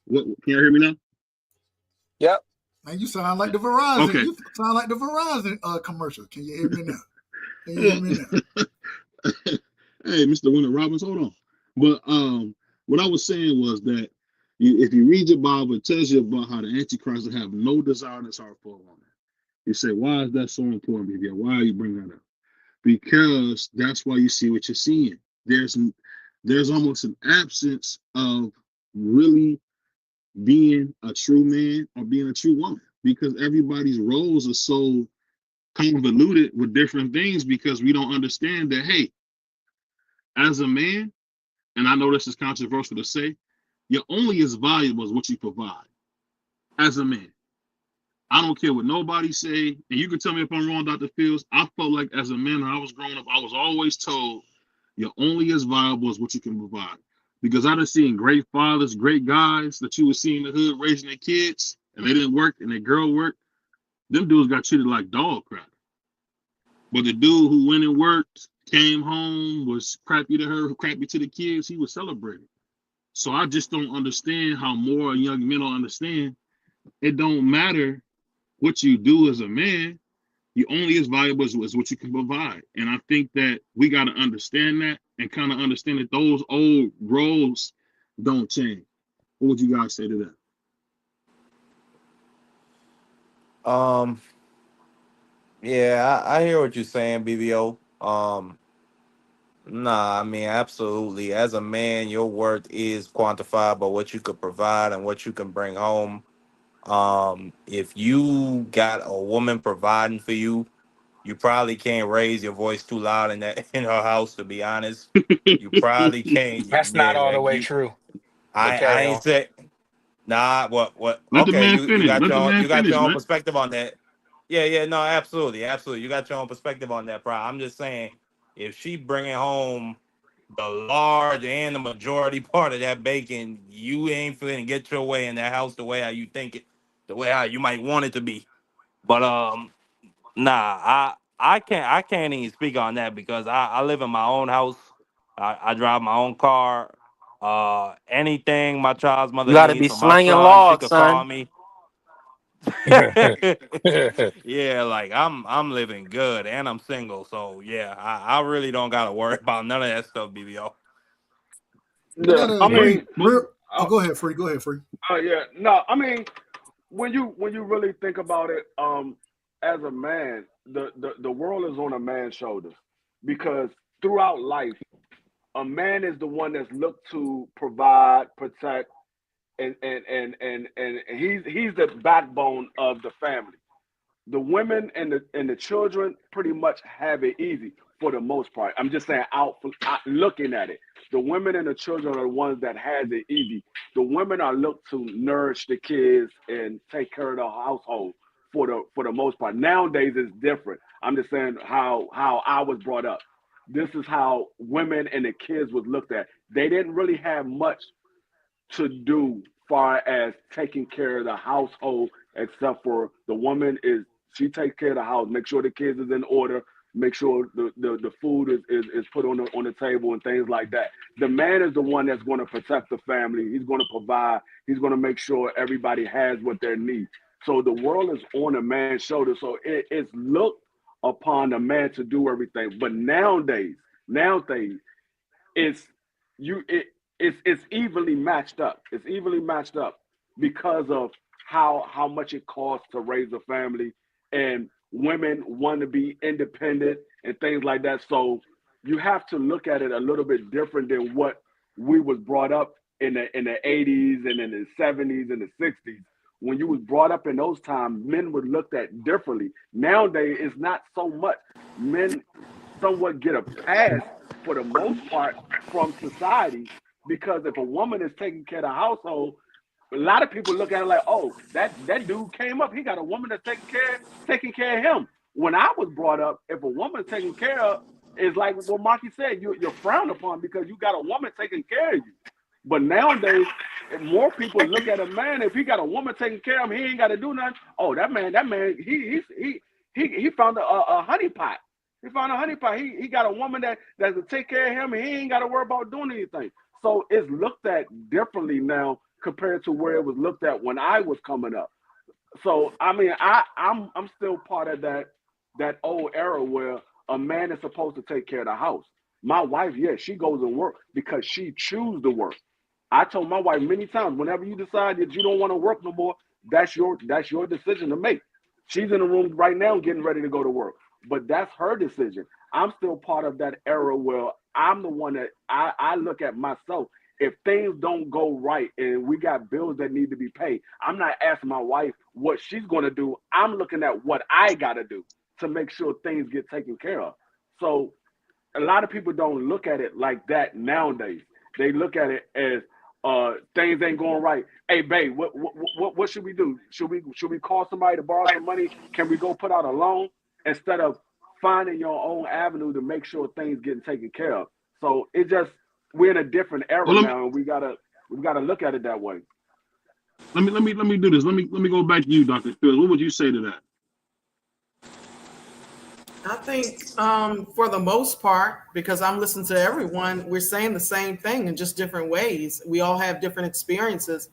[SPEAKER 3] What, can you hear me now?
[SPEAKER 6] Yep.
[SPEAKER 10] Man, you sound like the Verizon.
[SPEAKER 3] Okay.
[SPEAKER 10] You sound like the Verizon commercial. Can you hear me now? Can you hear me now?
[SPEAKER 3] Hey, Mr. Winter Robbins, hold on. But what I was saying was that if you read your Bible, it tells you about how the Antichrist will have no desire in his heart for a woman. You say, why is that so important, baby? Why are you bringing that up? Because that's why you see what you're seeing. There's almost an absence of really being a true man or being a true woman because everybody's roles are so convoluted with different things because we don't understand that, hey, as a man, and I know this is controversial to say, you're only as valuable as what you provide as a man. I don't care what nobody say, and you can tell me if I'm wrong, Dr. Fields. I felt like as a man, when I was growing up, I was always told you're only as valuable as what you can provide. Because I done seen great fathers, great guys that you would see in the hood raising their kids, and they didn't work, and their girl worked. Them dudes got treated like dog crap. But the dude who went and worked, came home, was crappy to her, crappy to the kids, he was celebrated. So I just don't understand how more young men don't understand. It don't matter what you do as a man. You only as valuable as what you can provide. And I think that we got to understand that and kind of understand that those old roles don't change. What would you guys say to
[SPEAKER 5] Um, yeah, I hear what you're saying, BBO. Nah, I mean, absolutely. As a man, your worth is quantified by what you could provide and what you can bring home. If you got a woman providing for you, you probably can't raise your voice too loud in that in her house. To be honest, you probably
[SPEAKER 3] that?
[SPEAKER 5] can't.
[SPEAKER 6] That's not
[SPEAKER 5] Yeah,
[SPEAKER 6] all the
[SPEAKER 5] like
[SPEAKER 6] way
[SPEAKER 5] you.
[SPEAKER 6] true. But
[SPEAKER 5] I
[SPEAKER 6] carry
[SPEAKER 5] ain't
[SPEAKER 6] on.
[SPEAKER 5] say nah. What?
[SPEAKER 3] Let the
[SPEAKER 5] Okay,
[SPEAKER 3] man
[SPEAKER 5] you
[SPEAKER 3] finish.
[SPEAKER 5] got
[SPEAKER 3] Let the man
[SPEAKER 5] you got
[SPEAKER 3] finish,
[SPEAKER 5] your own
[SPEAKER 3] man.
[SPEAKER 5] perspective on that. Yeah. No, absolutely. You got your own perspective on that, bro. I'm just saying, if she bringing home the large and the majority part of that bacon, you ain't finna get your way in that house the way how you think it, the way how you might want it to be. But nah, I can't even speak on that because I live in my own house. I drive my own car. Anything my child's
[SPEAKER 9] You
[SPEAKER 5] mother
[SPEAKER 9] got to
[SPEAKER 5] needs
[SPEAKER 9] be
[SPEAKER 5] from my
[SPEAKER 9] slanging
[SPEAKER 5] son, she
[SPEAKER 9] logs,
[SPEAKER 5] could call
[SPEAKER 9] son.
[SPEAKER 5] me. Yeah, like I'm living good and I'm single, so yeah, I really don't gotta worry about none of that stuff, BBO.
[SPEAKER 10] I
[SPEAKER 7] Yeah.
[SPEAKER 10] gotta
[SPEAKER 7] I
[SPEAKER 3] But
[SPEAKER 10] agree.
[SPEAKER 7] mean,
[SPEAKER 3] but
[SPEAKER 10] Oh, go ahead, Free. Go ahead, Free.
[SPEAKER 7] yeah. No, I mean, when you really think about it, as a man, the world is on a man's shoulders because throughout life, a man is the one that's looked to provide, protect, and he's the backbone of the family. The women and the children pretty much have it easy for the most part. I'm just saying out looking at it. The women and the children are the ones that has it easy. The women are looked to nourish the kids and take care of the household for the most part. Nowadays it's different. I'm just saying how I was brought up. This is how women and the kids was looked at. They didn't really have much to do far as taking care of the household, except for the woman is she takes care of the house, make sure the kids is in order, make sure the food is put on the table and things like that. The man is the one that's going to protect the family. He's going to provide. He's going to make sure everybody has what they need. So the world is on a man's shoulder. So it's looked upon a man to do everything. But nowadays, it's you it's evenly matched up. It's evenly matched up because of how much it costs to raise a family, and women want to be independent and things like that. So you have to look at it a little bit different than what we was brought up in the 80s and in the 70s and the 60s. When you was brought up in those times, men were looked at differently. Nowadays, it's not so much. Men somewhat get a pass for the most part from society, because if a woman is taking care of the household, a lot of people look at it like, oh, that dude came up, he got a woman that's taking care of him. When I was brought up, if a woman's taking care of, it's like what Marky said, you're frowned upon because you got a woman taking care of you. But nowadays, if more people look at a man, if he got a woman taking care of him, he ain't got to do nothing. Oh, that man, he found a honey pot. He found a honey pot. He got a woman that's to take care of him, and he ain't got to worry about doing anything. So it's looked at differently now compared to where it was looked at when I was coming up. So I mean, I'm still part of that old era where a man is supposed to take care of the house. My wife, yeah, she goes and work because she chooses to work. I told my wife many times, whenever you decide that you don't want to work no more, that's your decision to make. She's in the room right now getting ready to go to work, but that's her decision. I'm still part of that era where I'm the one that I look at myself. If things don't go right and we got bills that need to be paid, I'm not asking my wife what she's going to do. I'm looking at what I got to do to make sure things get taken care of. So a lot of people don't look at it like that nowadays. They look at it as things ain't going right. Hey, babe, what should we do? Should we call somebody to borrow some money? Can we go put out a loan instead of finding your own avenue to make sure things getting taken care of? So it just we're in a different era now, and we gotta look at it that way.
[SPEAKER 3] Let me do this. Let me go back to you, Dr. Fields. What would you say to that?
[SPEAKER 4] I think for the most part, because I'm listening to everyone, we're saying the same thing in just different ways. We all have different experiences.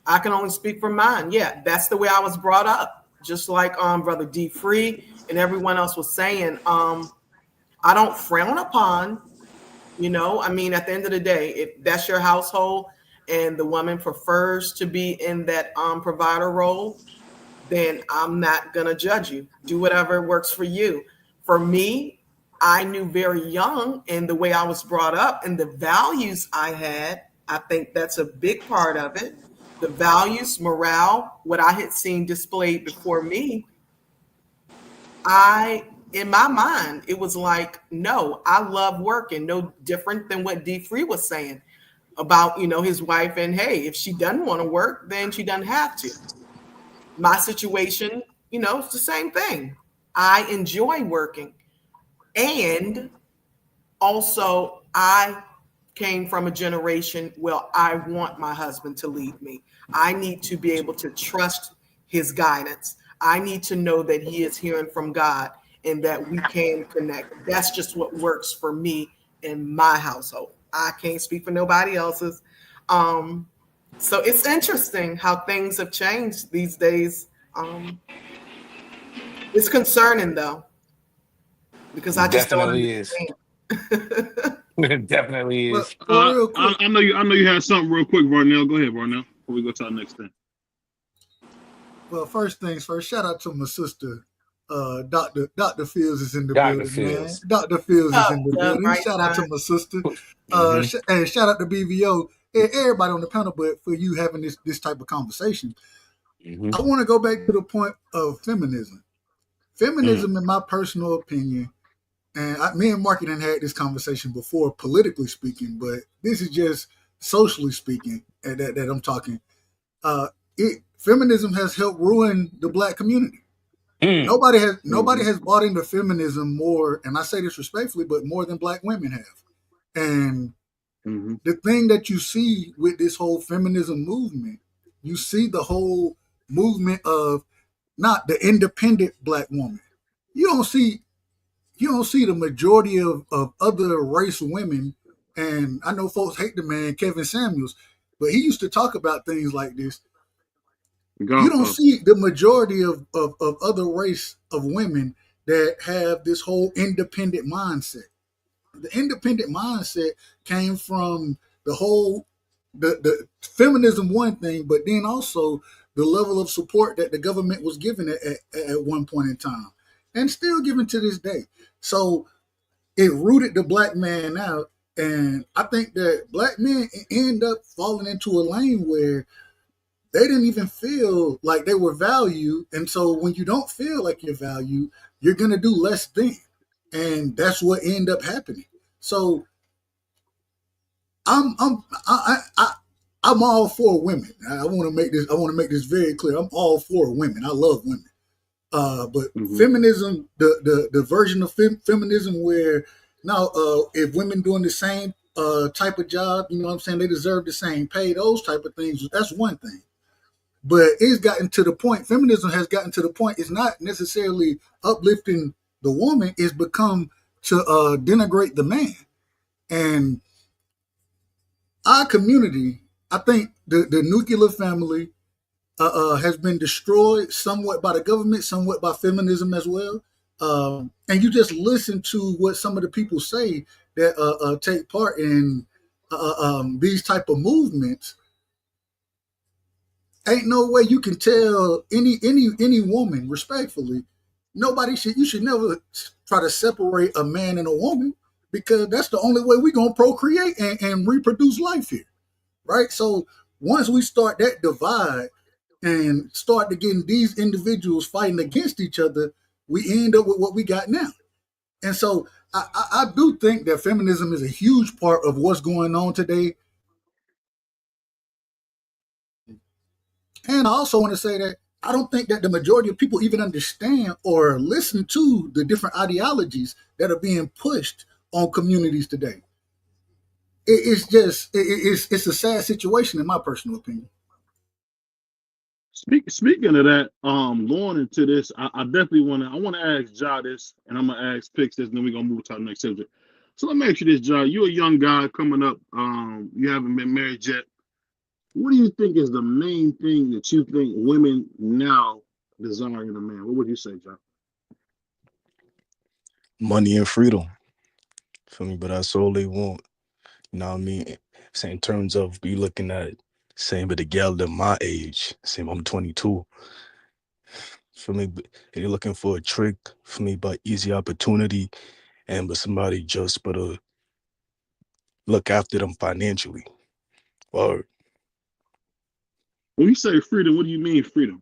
[SPEAKER 4] I can only speak for mine. Yeah, that's the way I was brought up. Just like Brother D. Free and everyone else was saying, I don't frown upon, I mean, at the end of the day, if that's your household and the woman prefers to be in that provider role, then I'm not going to judge you. Do whatever works for you. For me, I knew very young, and the way I was brought up and the values I had, I think that's a big part of it. The values, morale, what I had seen displayed before me, in my mind, it was like, no, I love working, no different than what D. Free was saying about, his wife. And hey, if she doesn't want to work, then she doesn't have to. My situation, it's the same thing. I enjoy working. And also, I came from a generation where I want my husband to lead me. I need to be able to trust his guidance. I need to know that he is hearing from God and that we can connect. That's just what works for me in my household. I can't speak for nobody else's. So it's interesting how things have changed these days. It's concerning though, because I just don't
[SPEAKER 6] Definitely is.
[SPEAKER 4] understand.
[SPEAKER 6] It definitely
[SPEAKER 10] But
[SPEAKER 6] is.
[SPEAKER 10] real quick,
[SPEAKER 3] I know you had something real quick, Varnell. Go ahead, Varnell, before we go to our next thing.
[SPEAKER 10] well, first things first, shout out to my sister, Dr. Fields is in the
[SPEAKER 6] Dr.
[SPEAKER 10] building, man.
[SPEAKER 6] Fields.
[SPEAKER 10] Dr. Fields is in the
[SPEAKER 4] Yeah,
[SPEAKER 10] building.
[SPEAKER 4] right
[SPEAKER 10] Shout out to
[SPEAKER 4] time.
[SPEAKER 10] my sister,
[SPEAKER 6] Mhm.
[SPEAKER 10] and shout out to BVO and everybody on the panel. But for you having this type of conversation,
[SPEAKER 6] Mhm.
[SPEAKER 10] I want to go back to the point of feminism. feminism, in my personal opinion, and me and Marketing had this conversation before, politically speaking, but this is just socially speaking that I'm talking. Uh, Feminism has helped ruin the black community.
[SPEAKER 6] Mm.
[SPEAKER 10] Nobody has bought into feminism more, and I say this respectfully, but more than black women have. And
[SPEAKER 3] Mm-hmm.
[SPEAKER 10] the thing that you see with this whole feminism movement, you see the whole movement of not the independent black woman. You don't see the majority of other race women, and I know folks hate the man Kevin Samuels, but he used to talk about things like this. You don't
[SPEAKER 3] Godfather.
[SPEAKER 10] see the majority of other race of women that have this whole independent mindset. The independent mindset came from the whole the feminism one thing, but then also the level of support that the government was giving at one point in time, and still given to this day. So it rooted the black man out, and I think that black men end up falling into a lane where they didn't even feel like they were valued. And so when you don't feel like you're valued, you're gonna do less than, and that's what ended up happening. So I'm I'm I'm all for women. I want to make this. I want to make this very clear. I'm all for women. I love women. But
[SPEAKER 3] Mm-hmm.
[SPEAKER 10] feminism, the version of feminism where now if women doing the same type of job, you know what I'm saying, they deserve the same pay. Those type of things. That's one thing. But it's gotten to the point. Feminism has gotten to the point. It's not necessarily uplifting the woman. It's become to denigrate the man. And our community, I think the nuclear family has been destroyed somewhat by the government, somewhat by feminism as well. And you just listen to what some of the people say that take part in these type of movements. Ain't no way you can tell any woman respectfully. You should never try to separate a man and a woman, because that's the only way we're gonna procreate and reproduce life here, right? So once we start that divide and start to getting these individuals fighting against each other, we end up with what we got now. And so I do think that feminism is a huge part of what's going on today. And I also want to say that I don't think that the majority of people even understand or listen to the different ideologies that are being pushed on communities today. It's a sad situation in my personal opinion.
[SPEAKER 3] Speaking of that, going into this, I definitely want to ask Ja this, and I'm gonna ask Pix this, and then we're gonna move to the next subject. So let me ask you this, Ja. You're a young guy coming up. You haven't been married yet. What do you think is the main thing that you think women now desire in a man? What would you say, Ja?
[SPEAKER 8] Money and freedom. For me, but that's all they want. You know what I mean? So in terms of you looking at same with the gal at my age, same I'm 22. For me, you're looking for a trick for me, but easy opportunity and but somebody just but look after them financially. Or
[SPEAKER 3] When you say freedom, what do you mean freedom?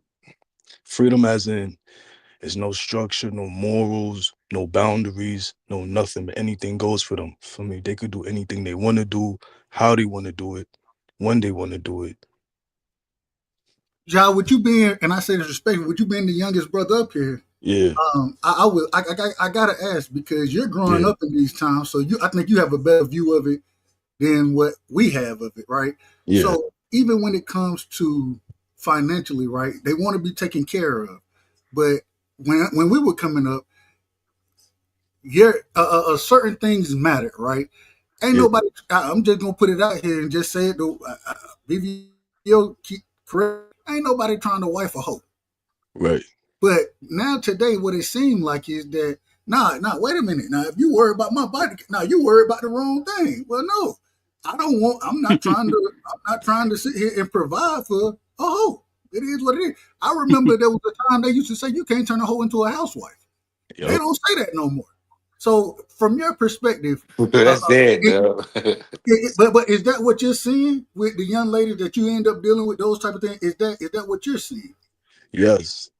[SPEAKER 8] freedom as in there's no structure, no morals, no boundaries, no nothing, but anything goes for them. For me, they could do anything they want to do, how they want to do it, when they want to do it.
[SPEAKER 10] Ja, with you being, and I say this respectfully, with you being the youngest brother up here,
[SPEAKER 8] Yeah,
[SPEAKER 10] I gotta ask, because you're growing
[SPEAKER 8] yeah,
[SPEAKER 10] up in these times, so I think you have a better view of it than what we have of it, right?
[SPEAKER 8] yeah,
[SPEAKER 10] So even when it comes to financially, right, they want to be taken care of, but when we were coming up, certain things matter, right? Ain't
[SPEAKER 8] yeah,
[SPEAKER 10] nobody. I'm just gonna put it out here and just say it. BVO keep correct. Ain't nobody trying to wife a hoe.
[SPEAKER 8] right.
[SPEAKER 10] But now today, what it seemed like is that wait a minute. Now, if you worry about my body, now you worry about the wrong thing. Well, no, I don't want. I'm not trying to. I'm not trying to sit here and provide for a hoe. It is what it is. I remember there was a time they used to say you can't turn a hoe into a housewife. They
[SPEAKER 8] Yup.
[SPEAKER 10] don't say that no more. So, from your perspective, uh,
[SPEAKER 9] That's it,
[SPEAKER 10] it,
[SPEAKER 9] though.
[SPEAKER 10] but is that what you're seeing with the young ladies that you end up dealing with, those type of things? Is that what you're seeing?
[SPEAKER 8] Yes.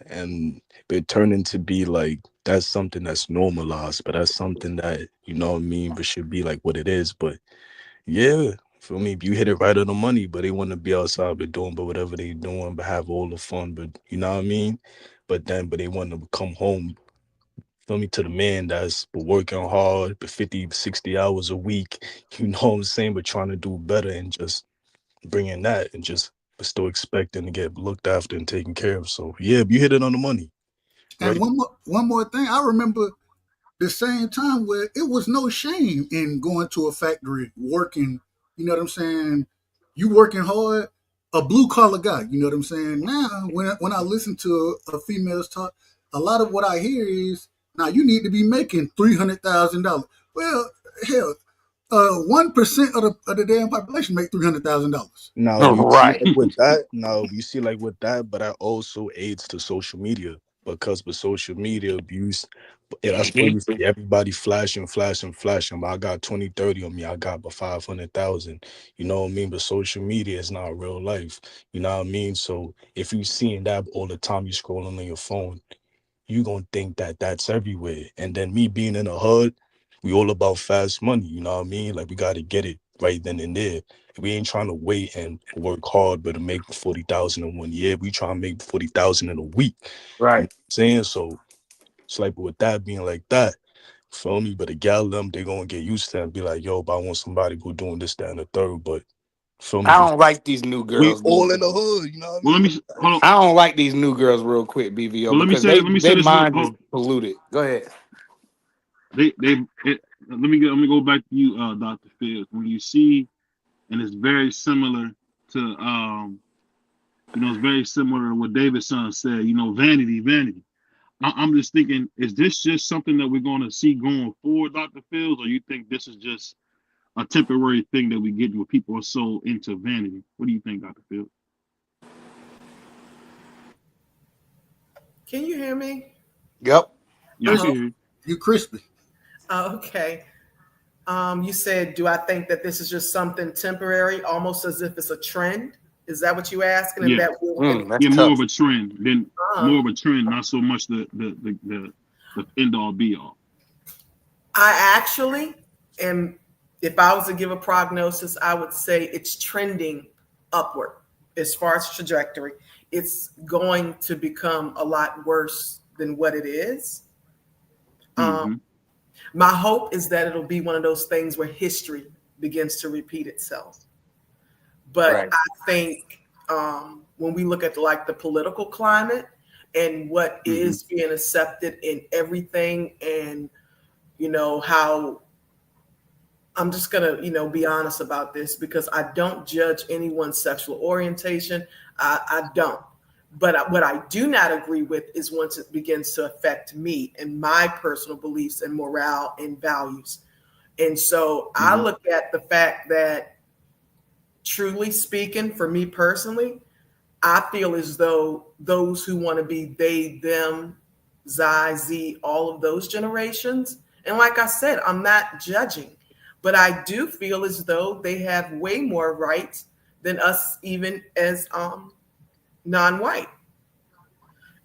[SPEAKER 8] and it turned into be like that's something that's normalized, but that's something that you know what I mean, but should be like what it is. But yeah, for me, you hit it right on the money. But they want to be outside, but doing, but whatever they doing, but have all the fun. But you know what I mean. But they want to come home. Feel me, to the man that's been working hard, but 50, 60 hours a week. You know what I'm saying, but trying to do better and just bringing that and just but still expecting to get looked after and taken care of. So yeah, you hit it on the money,
[SPEAKER 10] And
[SPEAKER 8] right?
[SPEAKER 10] one more thing, I remember the same time where it was no shame in going to a factory working. You know what I'm saying? You working hard, a blue collar guy. You know what I'm saying? Now, when I listen to a female's talk, a lot of what I hear is, now you need to be making $300,000. Well, hell, 1% of the damn population make $300,000.
[SPEAKER 8] Now you see
[SPEAKER 6] Right.
[SPEAKER 8] like with that. Now you see like with that, but that also aids to social media because with social media abuse, yeah, that's where
[SPEAKER 6] Mhm.
[SPEAKER 8] you see everybody flashing, flashing, flashing. But I got 20, 30 on me. I got but 500,000. You know what I mean? But social media is not real life. You know what I mean? So if you seeing that all the time, you scrolling on your phone, you gonna think that that's everywhere. And then me being in the hood, we all about fast money. You know what I mean? Like we got to get it right then and there. We ain't trying to wait and work hard, but to make 40,000 in 1 year. We trying to make 40,000 in a week. You know
[SPEAKER 6] Right.
[SPEAKER 8] what I'm saying? So it's like with that being like that, feel me? But the gal them, they gonna get used to it and be like, yo, but I want somebody who doing this, that, and the third. But feel me?
[SPEAKER 6] I don't like these new
[SPEAKER 8] We
[SPEAKER 6] girls,
[SPEAKER 8] all in
[SPEAKER 6] BVO.
[SPEAKER 8] the hood. You know what I
[SPEAKER 3] Well, let
[SPEAKER 8] mean?
[SPEAKER 3] me
[SPEAKER 8] Like
[SPEAKER 3] hold on.
[SPEAKER 6] I don't like these new girls real quick, BVO,
[SPEAKER 3] Well,
[SPEAKER 6] because
[SPEAKER 3] let me say
[SPEAKER 6] they
[SPEAKER 3] this real.
[SPEAKER 6] mind is polluted. Go ahead.
[SPEAKER 3] Let me go back to you, Dr. Fields. When you see, and it's very similar to it's very similar to what David's son said. Vanity, vanity. I'm just thinking, is this just something that we're going to see going forward, Dr. Fields, or you think this is just a temporary thing that we get where people are so into vanity? What do you think, Dr. Fields?
[SPEAKER 4] Can you hear me?
[SPEAKER 6] Yep.
[SPEAKER 3] Yeah, I can
[SPEAKER 10] Crispy,
[SPEAKER 3] hear you.
[SPEAKER 10] you crispy.
[SPEAKER 4] Okay. You said, do I think that this is just something temporary, almost as if it's a trend? Is that what you asking? And
[SPEAKER 3] Yeah,
[SPEAKER 4] that will,
[SPEAKER 6] That's
[SPEAKER 3] yeah, more
[SPEAKER 6] tough.
[SPEAKER 3] of a trend than
[SPEAKER 4] um,
[SPEAKER 3] not so much the end all be all.
[SPEAKER 4] I actually am, if I was to give a prognosis, I would say it's trending upward as far as trajectory. It's going to become a lot worse than what it is. Um,
[SPEAKER 3] Mm-hmm.
[SPEAKER 4] my hope is that it'll be one of those things where history begins to repeat itself. But
[SPEAKER 6] Right.
[SPEAKER 4] I think when we look at like the political climate and what
[SPEAKER 3] Mm-hmm.
[SPEAKER 4] is being accepted in everything, and how I'm just gonna, be honest about this because I don't judge anyone's sexual orientation. I don't. But what I do not agree with is once it begins to affect me and my personal beliefs and morale and values. And so I
[SPEAKER 3] Mm-hmm.
[SPEAKER 4] look at the fact that, truly speaking, for me personally, I feel as though those who want to be they, them, Z, all of those generations, and like I said, I'm not judging, but I do feel as though they have way more rights than us, even as non-white.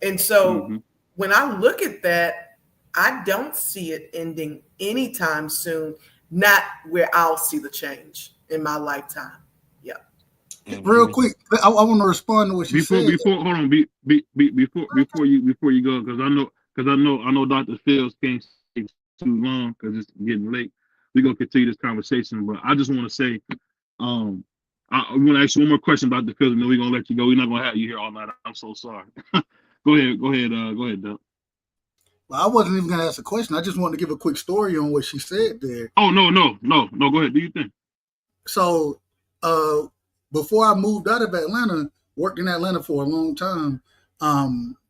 [SPEAKER 4] And so
[SPEAKER 3] Mm-hmm.
[SPEAKER 4] when I look at that, I don't see it ending anytime soon, not where I'll see the change in my lifetime. Yeah.
[SPEAKER 10] Real
[SPEAKER 6] Hmm.
[SPEAKER 10] quick, I want to respond to what she
[SPEAKER 3] Before
[SPEAKER 10] said.
[SPEAKER 3] before hold on before you go, because I know Dr. Fields can't stay too long because it's getting late. We're gonna continue this conversation, but I just want to say, um, I'm gonna ask you one more question, Dr. Fields, and then we're gonna let you go. We're not gonna have you here all night. I'm so sorry. Go ahead, Doc.
[SPEAKER 10] Well, I wasn't even going to ask a question. I just wanted to give a quick story on what she said there.
[SPEAKER 3] Oh, no. Go ahead. Do you think?
[SPEAKER 10] So, uh, before I moved out of Atlanta, worked in Atlanta for a long time.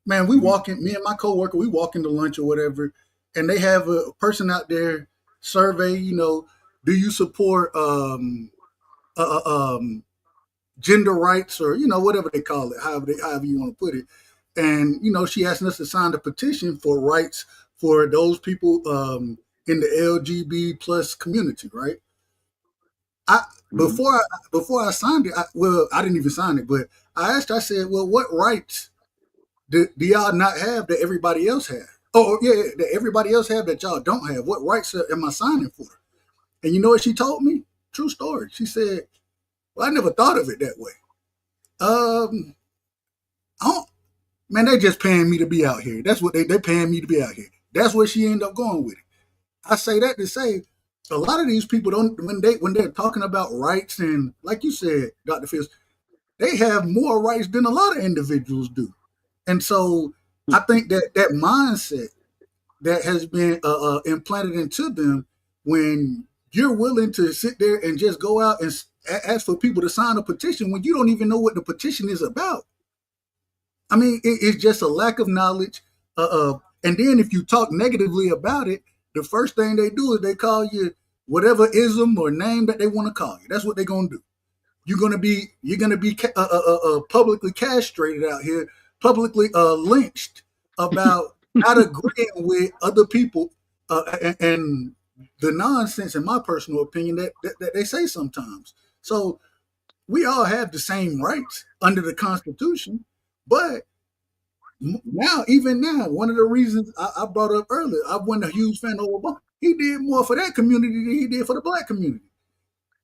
[SPEAKER 10] Man, we
[SPEAKER 3] Mm-hmm.
[SPEAKER 10] walk in. Me and my coworker, we walk into lunch or whatever, and they have a person out there survey. Do you support uh, uh, um, gender rights, or whatever they call it, however you want to put it. And she asking us to sign a petition for rights for those people in the LGBT plus community, right? I
[SPEAKER 3] Mm-hmm.
[SPEAKER 10] before I signed it, I didn't even sign it, but I asked her, I said, well, what rights do y'all not have that everybody else have? Oh yeah, that everybody else have that y'all don't have. What rights am I signing for? And you know what she told me? True story. She said, "Well, I never thought of it that way. Um, I don't, man, they just paying me to be out here. That's what they're paying me to be out here. That's where she ended up going with it. I say that to say a lot of these people don't when they're talking about rights and like you said, Dr. Fields, they have more rights than a lot of individuals do. And so I think that mindset that has been implanted into them when you're willing to sit there and just go out and ask for people to sign a petition when you don't even know what the petition is about. I mean, it's just a lack of knowledge. And then if you talk negatively about it, the first thing they do is they call you whatever ism or name that they want to call you. That's what they're gonna do. You're gonna be publicly castrated out here, publicly lynched about not agreeing with other people and the nonsense, in my personal opinion, that they say sometimes. So we all have the same rights under the Constitution, but now, even now, one of the reasons I brought up earlier, I wasn't a huge fan of Obama. He did more for that community than he did for the black community.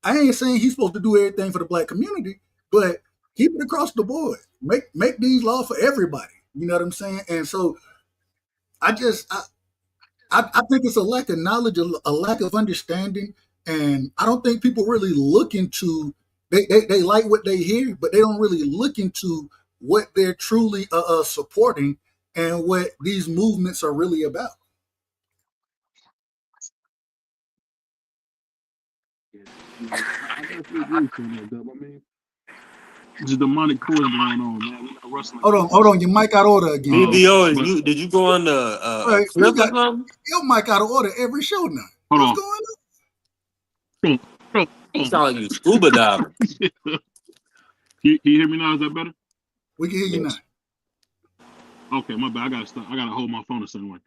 [SPEAKER 10] I ain't saying he's supposed to do everything for the black community, but keep it across the board. Make these laws for everybody. You know what I'm saying? And so I just I think it's a lack of knowledge, a lack of understanding, and I don't think people really look into. They like what they hear, but they don't really look into what they're truly supporting and what these movements are really about.
[SPEAKER 3] Yeah, I definitely agree with you on that, Dub. I mean, there's demonic force going on, man. We're not wrestling
[SPEAKER 10] Hold
[SPEAKER 3] against
[SPEAKER 10] on, your mic out of order again, bro.
[SPEAKER 9] BBO,
[SPEAKER 3] but
[SPEAKER 9] did you go on a
[SPEAKER 10] Right, you
[SPEAKER 9] clip or
[SPEAKER 10] got
[SPEAKER 9] something?
[SPEAKER 10] your mic out of order every show now.
[SPEAKER 3] hold
[SPEAKER 10] What's
[SPEAKER 3] on.
[SPEAKER 10] going on?
[SPEAKER 3] Hold on.
[SPEAKER 9] You sound like you scuba diving.
[SPEAKER 3] Can you hear me now? Is that better?
[SPEAKER 10] We can hear you now.
[SPEAKER 9] Yes.
[SPEAKER 3] Okay, my bad. I gotta stop. I gotta hold my phone a certain way.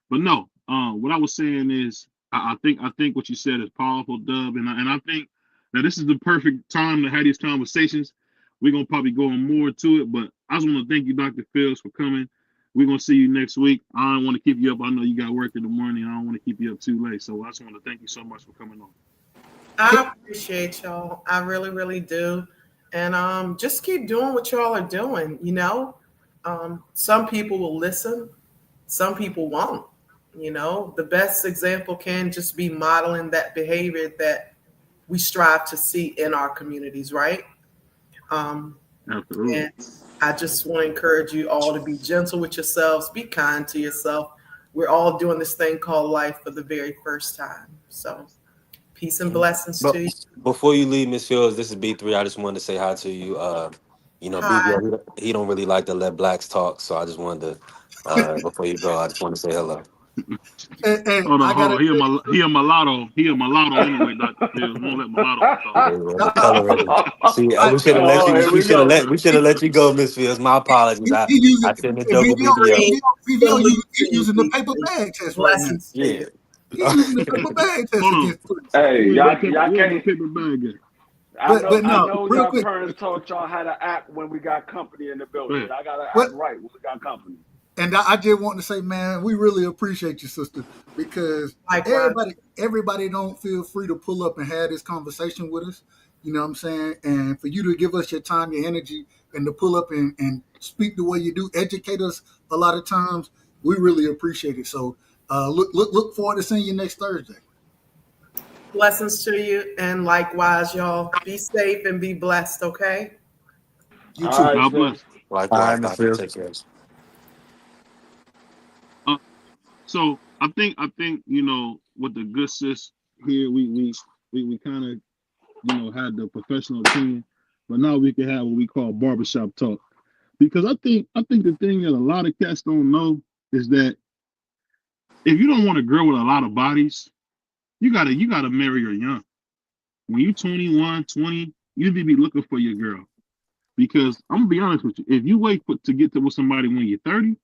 [SPEAKER 3] But no. What I was saying is, I think what you said is powerful, Dub, and I think that this is the perfect time to have these conversations. We're gonna probably go on more to it, but I just want to thank you, Dr. Fields, for coming. We're gonna see you next week. I don't want to keep you up. I know you got work in the morning. I don't want to keep you up too late. So I just want to thank you so much for coming on.
[SPEAKER 4] I appreciate y'all. I really, really do. And just keep doing what y'all are doing. Some people will listen, some people won't. The best example can just be modeling that behavior that we strive to see in our communities, right?
[SPEAKER 3] Absolutely.
[SPEAKER 4] And I just want to encourage you all to be gentle with yourselves, be kind to yourself. We're all doing this thing called life for the very first time. So peace and blessings
[SPEAKER 9] But
[SPEAKER 4] to you.
[SPEAKER 9] before you leave, Miss Fields, this is B3. I just wanted to say hi to you.
[SPEAKER 4] Hi.
[SPEAKER 9] BBO, he don't really like to let blacks talk, so I just wanted to, before you go, I just want to say hello.
[SPEAKER 10] And
[SPEAKER 3] Hold on,
[SPEAKER 10] I
[SPEAKER 3] hold
[SPEAKER 10] gotta
[SPEAKER 3] on.
[SPEAKER 10] tell
[SPEAKER 3] He a mulatto. He a mulatto anyway, Dr. Fields. We don't let mulattoes talk.
[SPEAKER 9] Okay, well, the
[SPEAKER 10] you,
[SPEAKER 9] color of it. See,
[SPEAKER 10] I,
[SPEAKER 9] we should have let
[SPEAKER 7] Oh,
[SPEAKER 9] you.
[SPEAKER 7] here we go.
[SPEAKER 9] We should have let you go, Miss Fields. My apologies.
[SPEAKER 10] he using
[SPEAKER 9] I shouldn't have joked with
[SPEAKER 10] VVO,
[SPEAKER 9] BBO.
[SPEAKER 10] he using the paper bag test right now.
[SPEAKER 4] Blessings to
[SPEAKER 9] Yeah.
[SPEAKER 4] you.
[SPEAKER 10] He using the paper bag test
[SPEAKER 3] Hold on.
[SPEAKER 10] against us.
[SPEAKER 7] Hey, y'all
[SPEAKER 3] Where's my
[SPEAKER 7] can't.
[SPEAKER 3] paper bag at?
[SPEAKER 10] But
[SPEAKER 7] I
[SPEAKER 10] no,
[SPEAKER 7] know
[SPEAKER 10] real
[SPEAKER 7] y'all
[SPEAKER 10] quick.
[SPEAKER 7] parents taught y'all how to act when we got company in the
[SPEAKER 3] Go
[SPEAKER 7] building.
[SPEAKER 3] ahead.
[SPEAKER 7] Y'all gotta
[SPEAKER 10] What
[SPEAKER 7] act right when we got company.
[SPEAKER 10] And I just want to say, man, we really appreciate you, sister, because
[SPEAKER 4] Likewise.
[SPEAKER 10] everybody don't feel free to pull up and have this conversation with us. You know what I'm saying? And for you to give us your time, your energy, and to pull up and speak the way you do, educate us a lot of times, we really appreciate it. So look forward to seeing you next Thursday.
[SPEAKER 4] Blessings to you. And likewise, y'all. Be safe and be blessed, okay?
[SPEAKER 10] You
[SPEAKER 7] All
[SPEAKER 10] too.
[SPEAKER 7] right,
[SPEAKER 3] God
[SPEAKER 7] sis.
[SPEAKER 3] bless.
[SPEAKER 8] All
[SPEAKER 9] Likewise,
[SPEAKER 8] right, Miss
[SPEAKER 9] Doctor.
[SPEAKER 8] Fields.
[SPEAKER 9] Take care.
[SPEAKER 3] Uh, so I think with the good sis here, we kind of had the professional opinion, but now we can have what we call barbershop talk. Because I think the thing that a lot of cats don't know is that if you don't want a girl with a lot of bodies, you gotta marry her young. When you 21, 20, you need to be looking for your girl. Because I'm gonna be honest with you, if you wait to get to with somebody when you're 30,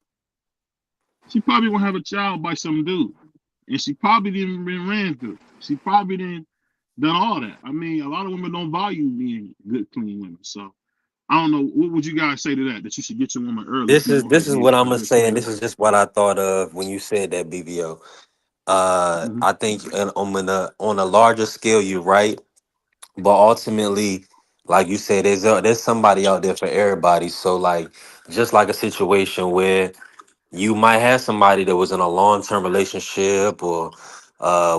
[SPEAKER 3] she probably won't have a child by some dude, and she probably didn't been ran through. She probably didn't done all that. I mean, a lot of women don't value being good, clean women. So I don't know. What would you guys say to that? That you should get your woman early
[SPEAKER 9] This
[SPEAKER 3] so you
[SPEAKER 9] is
[SPEAKER 3] don't
[SPEAKER 9] this
[SPEAKER 3] have
[SPEAKER 9] is
[SPEAKER 3] to
[SPEAKER 9] what I'm
[SPEAKER 3] out
[SPEAKER 9] gonna
[SPEAKER 3] here
[SPEAKER 9] say, and
[SPEAKER 3] struggling.
[SPEAKER 9] this is just what I thought of when you said that, BBO.
[SPEAKER 3] Hmm.
[SPEAKER 9] I think on a larger scale, you're right, but ultimately, like you said, there's somebody out there for everybody. So like, just like a situation where you might have somebody that was in a long-term relationship or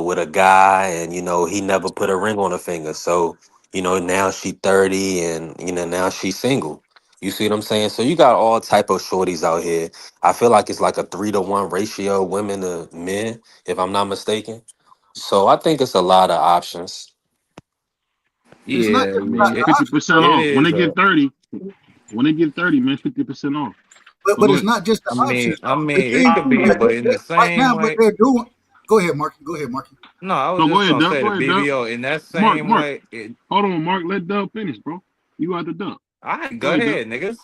[SPEAKER 9] with a guy, and he never put a ring on her finger, so now she 30, and now she's single. You see what I'm saying? So you got all type of shorties out here. I feel like it's like a 3-to-1 ratio, women to men, if I'm not mistaken. So I think it's a lot of options.
[SPEAKER 10] It's not
[SPEAKER 5] Yeah,
[SPEAKER 10] just
[SPEAKER 3] I
[SPEAKER 10] about
[SPEAKER 3] mean,
[SPEAKER 10] the
[SPEAKER 5] it
[SPEAKER 3] 50%
[SPEAKER 10] options,
[SPEAKER 5] it
[SPEAKER 3] off when
[SPEAKER 5] is
[SPEAKER 3] they
[SPEAKER 5] a.
[SPEAKER 3] get 30. When they get 30, man, 50% off. But
[SPEAKER 10] but
[SPEAKER 3] go
[SPEAKER 10] it's
[SPEAKER 3] ahead.
[SPEAKER 10] not just the options
[SPEAKER 5] I
[SPEAKER 10] though. The
[SPEAKER 5] mean, it
[SPEAKER 10] thing
[SPEAKER 5] could
[SPEAKER 10] too
[SPEAKER 5] be,
[SPEAKER 10] that
[SPEAKER 5] but in the
[SPEAKER 10] right
[SPEAKER 5] same
[SPEAKER 10] now, what
[SPEAKER 5] way.
[SPEAKER 10] they're doing. Go ahead, Marky. Go ahead, Marky.
[SPEAKER 5] No, I was
[SPEAKER 3] No, go
[SPEAKER 5] just
[SPEAKER 3] ahead,
[SPEAKER 5] gonna
[SPEAKER 3] Dub.
[SPEAKER 5] say
[SPEAKER 3] Go
[SPEAKER 5] the
[SPEAKER 3] ahead, Dub.
[SPEAKER 5] BBO in that
[SPEAKER 3] Mark,
[SPEAKER 5] same
[SPEAKER 3] Mark.
[SPEAKER 5] way.
[SPEAKER 3] Hold on, Mark. Let Dub finish, bro. You out the dub.
[SPEAKER 5] All right,
[SPEAKER 3] Go
[SPEAKER 5] go
[SPEAKER 3] ahead, Dub.
[SPEAKER 5] ahead, niggas.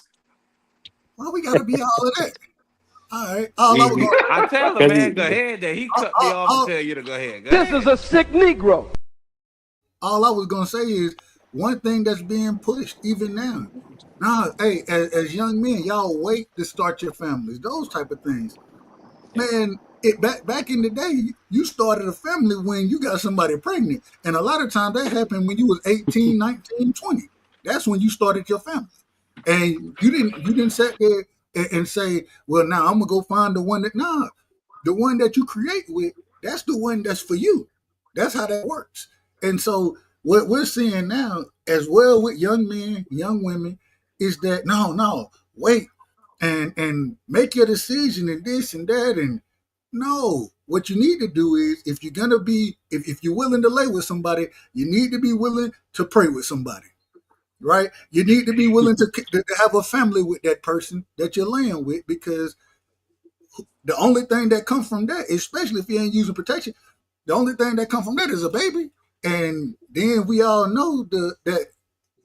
[SPEAKER 10] Why we got to be all of that? All right. All I was
[SPEAKER 9] Easy.
[SPEAKER 10] going.
[SPEAKER 5] I tell the
[SPEAKER 9] 'Cause
[SPEAKER 5] man, go
[SPEAKER 9] you-
[SPEAKER 5] ahead. That he
[SPEAKER 10] All,
[SPEAKER 5] cut me
[SPEAKER 10] all,
[SPEAKER 5] off to
[SPEAKER 10] all,
[SPEAKER 5] tell you to go ahead. Go
[SPEAKER 7] This is
[SPEAKER 5] ahead.
[SPEAKER 7] a sick Negro.
[SPEAKER 10] all I was going to say is one thing that's being pushed even now. Now, hey, as young men, y'all wait to start your families. Those type of things. Man, it back in the day, you started a family when you got somebody pregnant, and a lot of times that happened when you was 18, 19, 20. That's when you started your family, and you didn't sit there and say, well, now I'm gonna go find the one that. Nah, the one that you create with, that's the one that's for you. That's how that works. And so what we're seeing now, as well with young men, young women, is that no, wait, and make your decision and this and that. And no, what you need to do is, if you're gonna be, if you're willing to lay with somebody, you need to be willing to pray with somebody, right? You need to be willing to have a family with that person that you're laying with, because the only thing that comes from that, especially if you ain't using protection, the only thing that comes from that is a baby. And then we all know that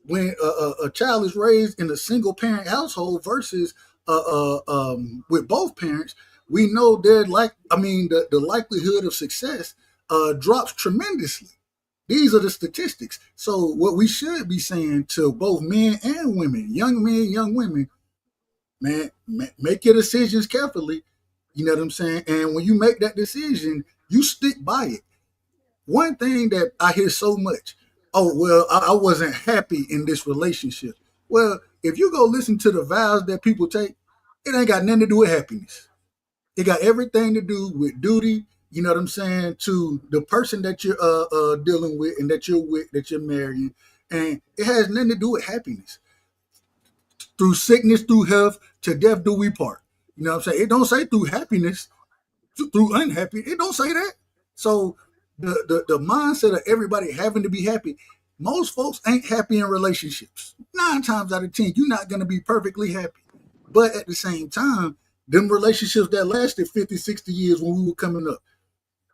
[SPEAKER 10] when a child is raised in a single parent household versus with both parents, we know the likelihood of success drops tremendously. These are the statistics. So what we should be saying to both men and women, young men, young women, man, make your decisions carefully. You know what I'm saying? And when you make that decision, you stick by it. One thing that I hear so much, oh, well, I wasn't happy in this relationship. Well, if you go listen to the vows that people take, it ain't got nothing to do with happiness. It got everything to do with duty. You know what I'm saying? To the person that you're dealing with and that you're with, that you're marrying. And it has nothing to do with happiness. Through sickness, through health, to death do we part. You know what I'm saying? It don't say through happiness, through unhappy. It don't say that. So the mindset of everybody having to be happy, most folks ain't happy in relationships. 9 times out of 10, you're not gonna be perfectly happy. But at the same time, them relationships that lasted 50, 60 years when we were coming up,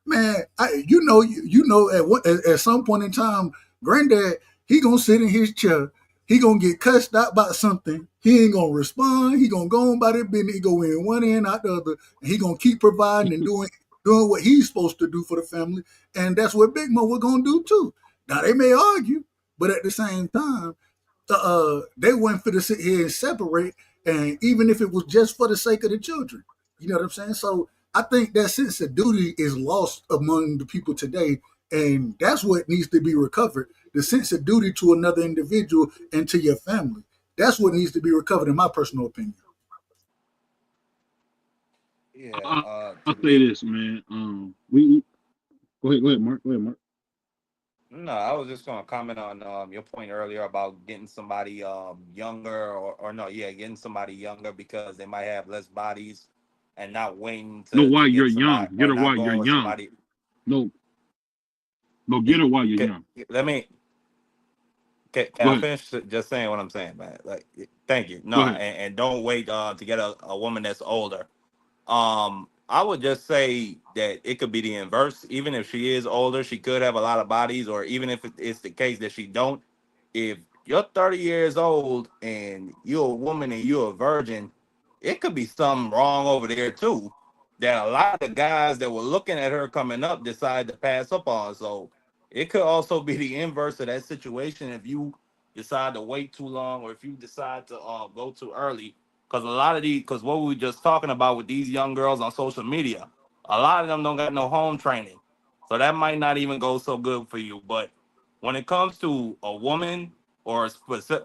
[SPEAKER 10] man, at some point in time, granddad, he gonna sit in his chair. He gonna get cussed out about something. He ain't gonna respond. He gonna go on by that business. He go in one end out the other, and he gonna keep providing and doing what he's supposed to do for the family. And that's what Big Mo was gonna do too. Now they may argue, but at the same time, they weren't fit to sit here and separate, and even if it was just for the sake of the children, you know what I'm saying? So I think that sense of duty is lost among the people today, and that's what needs to be recovered. The sense of duty to another individual and to your family. That's what needs to be recovered, in my personal opinion.
[SPEAKER 5] Yeah.
[SPEAKER 3] I,
[SPEAKER 5] To
[SPEAKER 3] I'll say
[SPEAKER 5] me,
[SPEAKER 3] this, man. We go ahead, Mark. Go ahead, Mark.
[SPEAKER 5] no, I was just gonna comment on your point earlier about getting somebody younger, or no, yeah, getting somebody younger because they might have less bodies, and not waiting
[SPEAKER 3] No,
[SPEAKER 5] to
[SPEAKER 3] while you're
[SPEAKER 5] get
[SPEAKER 3] young,
[SPEAKER 5] somebody,
[SPEAKER 3] get
[SPEAKER 5] or
[SPEAKER 3] her
[SPEAKER 5] not
[SPEAKER 3] while you're
[SPEAKER 5] going with
[SPEAKER 3] young.
[SPEAKER 5] somebody.
[SPEAKER 3] No, no, get
[SPEAKER 5] It,
[SPEAKER 3] her while you're
[SPEAKER 5] can,
[SPEAKER 3] young.
[SPEAKER 5] let me can
[SPEAKER 3] Go
[SPEAKER 5] I
[SPEAKER 3] ahead.
[SPEAKER 5] finish just saying what I'm saying, man? Like, thank you.
[SPEAKER 3] Go
[SPEAKER 5] No,
[SPEAKER 3] ahead.
[SPEAKER 5] and don't wait to get a woman that's older. I would just say that it could be the inverse. Even if she is older, she could have a lot of bodies, or even if it's the case that she don't. If you're 30 years old and you're a woman and you're a virgin, it could be something wrong over there too. That a lot of guys that were looking at her coming up decide to pass up on. So it could also be the inverse of that situation. If you decide to wait too long, or if you decide to go too early. Because a lot of these, because what we were just talking about with these young girls on social media, a lot of them don't got no home training, so that might not even go so good for you. But when it comes to a woman or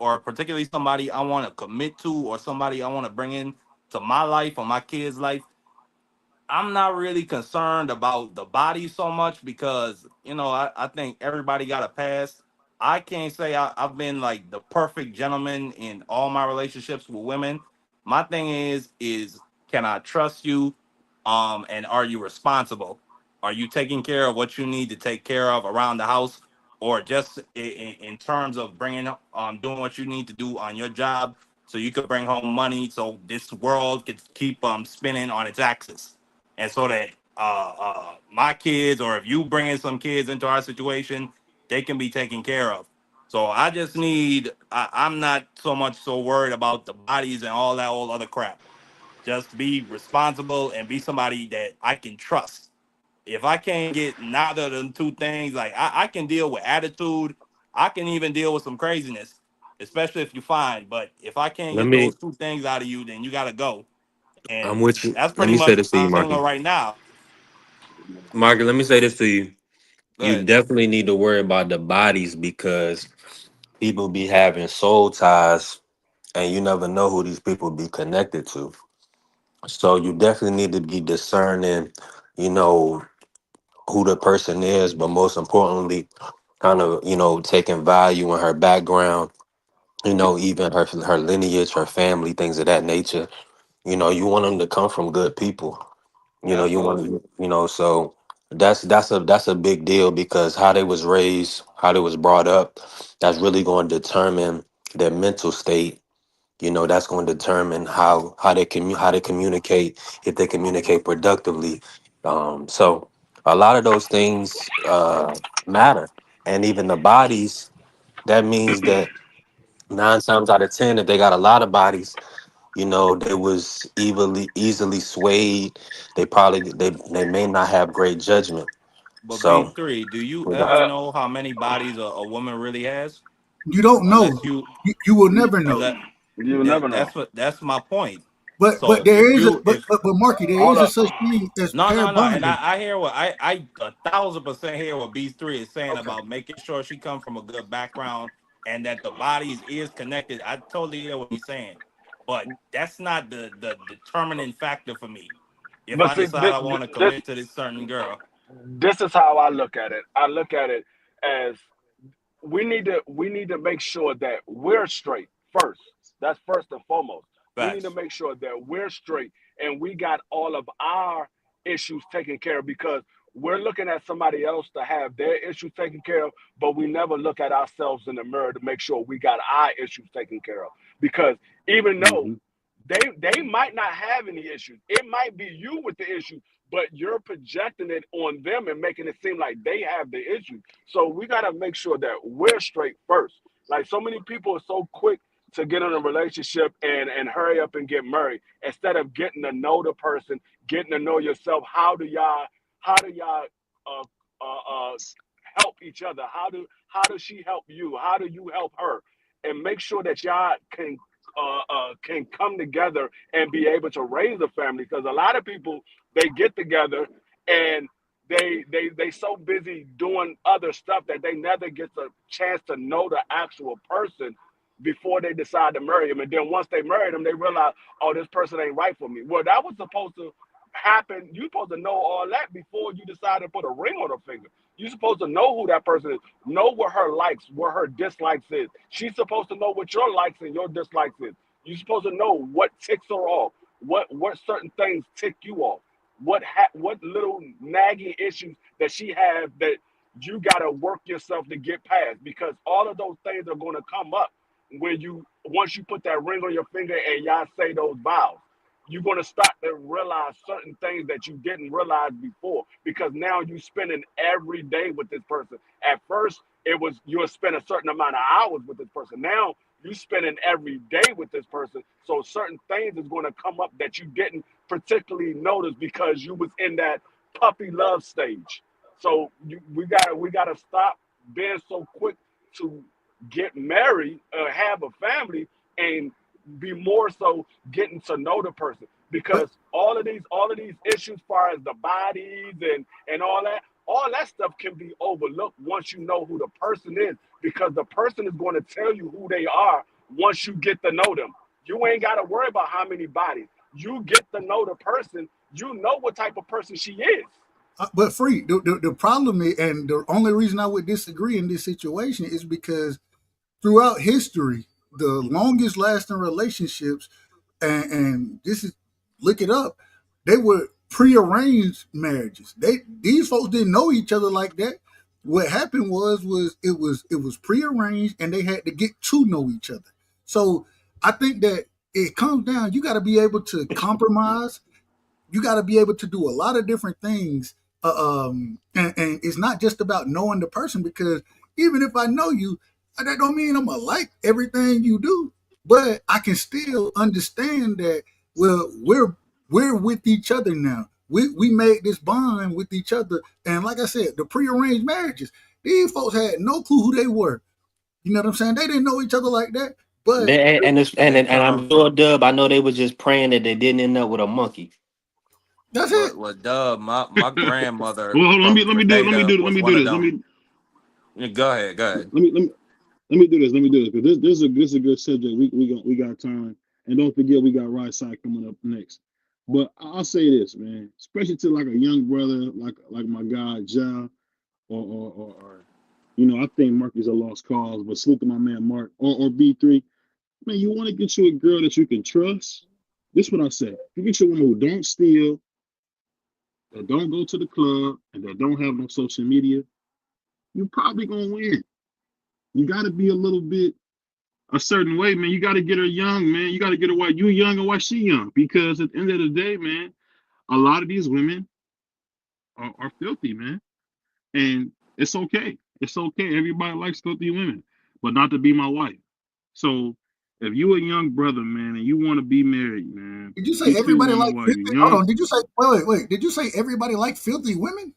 [SPEAKER 5] or particularly somebody I want to commit to or somebody I want to bring in to my life or my kids' life, I'm not really concerned about the body so much because, I think everybody got a pass. I can't say I've been like the perfect gentleman in all my relationships with women. My thing is can I trust you? And are you responsible? Are you taking care of what you need to take care of around the house, or just in terms of bringing doing what you need to do on your job so you could bring home money so this world could keep spinning on its axis, and so that my kids, or if you bring in some kids into our situation, they can be taken care of. So I just need. I'm not so much so worried about the bodies and all that old other crap. Just be responsible and be somebody that I can trust. If I can't get neither of them two things, like I can deal with attitude, I can even deal with some craziness, especially if you find. But if I can't
[SPEAKER 9] Let
[SPEAKER 5] get
[SPEAKER 9] me.
[SPEAKER 5] those two things out of you, then you gotta go.
[SPEAKER 9] I'm
[SPEAKER 5] And
[SPEAKER 9] with you.
[SPEAKER 5] that's
[SPEAKER 9] Let
[SPEAKER 5] pretty
[SPEAKER 9] me say
[SPEAKER 5] much
[SPEAKER 9] this to
[SPEAKER 5] how
[SPEAKER 9] you,
[SPEAKER 5] I'm feeling
[SPEAKER 9] Marky.
[SPEAKER 5] right now.
[SPEAKER 9] Marky, let me say this to you. You
[SPEAKER 5] Good.
[SPEAKER 9] definitely need to worry about the bodies because people be having soul ties, and you never know who these people be connected to. So you definitely need to be discerning, you know, who the person is, but most importantly, kind of, taking value in her background, even her lineage, her family, things of that nature. You want them to come from good people. You want,
[SPEAKER 5] Absolutely.
[SPEAKER 9] so that's a big deal because how they was raised, how they was brought up, that's really going to determine their mental state. That's going to determine how they communicate, if they communicate productively. So a lot of those things matter, and even the bodies. That means that 9 times out of 10, if they got a lot of bodies, they was easily swayed. They may not have great judgment.
[SPEAKER 5] But
[SPEAKER 9] So
[SPEAKER 5] B3, do you
[SPEAKER 9] we got-
[SPEAKER 5] ever know how many bodies a woman really has?
[SPEAKER 10] You don't know.
[SPEAKER 5] Unless you
[SPEAKER 10] You will never know.
[SPEAKER 5] unless
[SPEAKER 7] You
[SPEAKER 5] yeah,
[SPEAKER 7] never know.
[SPEAKER 5] that's my point.
[SPEAKER 10] But
[SPEAKER 5] So
[SPEAKER 10] there
[SPEAKER 5] if
[SPEAKER 10] is a
[SPEAKER 5] you if
[SPEAKER 10] but Marky, there
[SPEAKER 7] Hold
[SPEAKER 10] is a
[SPEAKER 7] up.
[SPEAKER 10] such thing as
[SPEAKER 5] no,
[SPEAKER 10] pair
[SPEAKER 5] no, no. And
[SPEAKER 10] bonding.
[SPEAKER 5] I hear what I 1,000% hear what B3 is saying
[SPEAKER 7] Okay.
[SPEAKER 5] about making sure she come from a good background and that the bodies is connected. I totally hear what he's saying. But that's not the determining factor for me. If
[SPEAKER 7] But
[SPEAKER 5] I
[SPEAKER 7] see,
[SPEAKER 5] decide I want to commit to this certain girl.
[SPEAKER 7] this is how I look at it. I look at it as we need to make sure that we're straight first. That's first and foremost. We need to
[SPEAKER 5] Facts.
[SPEAKER 7] make sure that we're straight and we got all of our issues taken care of because we're looking at somebody else to have their issues taken care of, but we never look at ourselves in the mirror to make sure we got our issues taken care of. Because even though
[SPEAKER 9] Mhm.
[SPEAKER 7] they might not have any issues, it might be you with the issue, but you're projecting it on them and making it seem like they have the issue. So we got to make sure that we're straight first. Like so many people are so quick to get in a relationship and hurry up and get married instead of getting to know the person, getting to know yourself. How do y'all uh, uh, uh, help each other? How does she help you? How do you help her? And make sure that y'all can come together and be able to raise a family. Because a lot of people they get together and they so busy doing other stuff that they never get the chance to know the actual person before they decide to marry him. And then once they marry them, they realize, oh, this person ain't right for me. Well, that was supposed to happen. You're supposed to know all that before you decide to put a ring on her finger. You're supposed to know who that person is, know what her likes, what her dislikes is. She's supposed to know what your likes and your dislikes is. You're supposed to know what ticks her off, what certain things tick you off, what little nagging issues that she has that you got to work yourself to get past because all of those things are going to come up when you once you put that ring on your finger and y'all say those vows. You're going to start to realize certain things that you didn't realize before because now you're spending every day with this person. At first, it was you'll spend a certain amount of hours with this person. Now you're spending every day with this person. So certain things is going to come up that you didn't particularly notice because you was in that puppy love stage. So we gotta stop being so quick to get married, have a family, and be more so getting to know the person.
[SPEAKER 10] But
[SPEAKER 7] Because all of these issues, as far as the bodies and all that stuff can be overlooked once you know who the person is. Because the person is going to tell you who they are once you get to know them. You ain't got to worry about how many bodies. You get to know the person. You know what type of person she is.
[SPEAKER 10] but free. The problem is, and the only reason I would disagree in this situation is because throughout history, the longest lasting relationships, and this is look it up, they were prearranged marriages. These folks didn't know each other like that. What happened was prearranged, and they had to get to know each other. So I think that it comes down. You got to be able to compromise. You got to be able to do a lot of different things. And it's not just about knowing the person, because even if I know you, that don't mean I'm gonna like everything you do, but I can still understand that. Well, we're with each other now. We made this bond with each other, and like I said, the prearranged marriages, these folks had no clue who they were. You know what I'm saying? They didn't know each other like that, but
[SPEAKER 9] And I'm sure Dub. I know they was just praying that they didn't end up with a monkey.
[SPEAKER 10] that's it.
[SPEAKER 5] Well, Dub, my
[SPEAKER 3] Well,
[SPEAKER 5] grandmother
[SPEAKER 3] hold on,
[SPEAKER 5] from
[SPEAKER 3] let me do it. Let me
[SPEAKER 5] Grenada
[SPEAKER 3] do it. Let
[SPEAKER 5] was
[SPEAKER 3] me
[SPEAKER 5] one
[SPEAKER 3] do
[SPEAKER 5] of
[SPEAKER 3] this.
[SPEAKER 5] them. Yeah, go ahead, go ahead.
[SPEAKER 3] Let me let me let me do this. Let me do this because this is a good subject. We got time, and don't forget we got right side coming up next. But I'll say this, man, especially to like a young brother, like my guy Ja, or I think Mark is a lost cause, but salute to my man Mark or B3. Man, you want to get you a girl that you can trust. This is what I say. You get you a woman who don't steal, that don't go to the club, and that don't have no social media. You're probably gonna win. You got to be a little bit a certain way, man. You got to get her young, man. You got to get her while you young and while she young, because at the end of the day, man, a lot of these women are filthy, man, and it's okay. It's okay. Everybody likes filthy women, but not to be my wife. So if you a young brother, man, and you want to be married, man,
[SPEAKER 10] Did you say
[SPEAKER 3] get you a
[SPEAKER 10] everybody
[SPEAKER 3] woman
[SPEAKER 10] like
[SPEAKER 3] while you're
[SPEAKER 10] filthy? Hold
[SPEAKER 3] young.
[SPEAKER 10] on. Did you say wait? Did you say everybody like filthy women?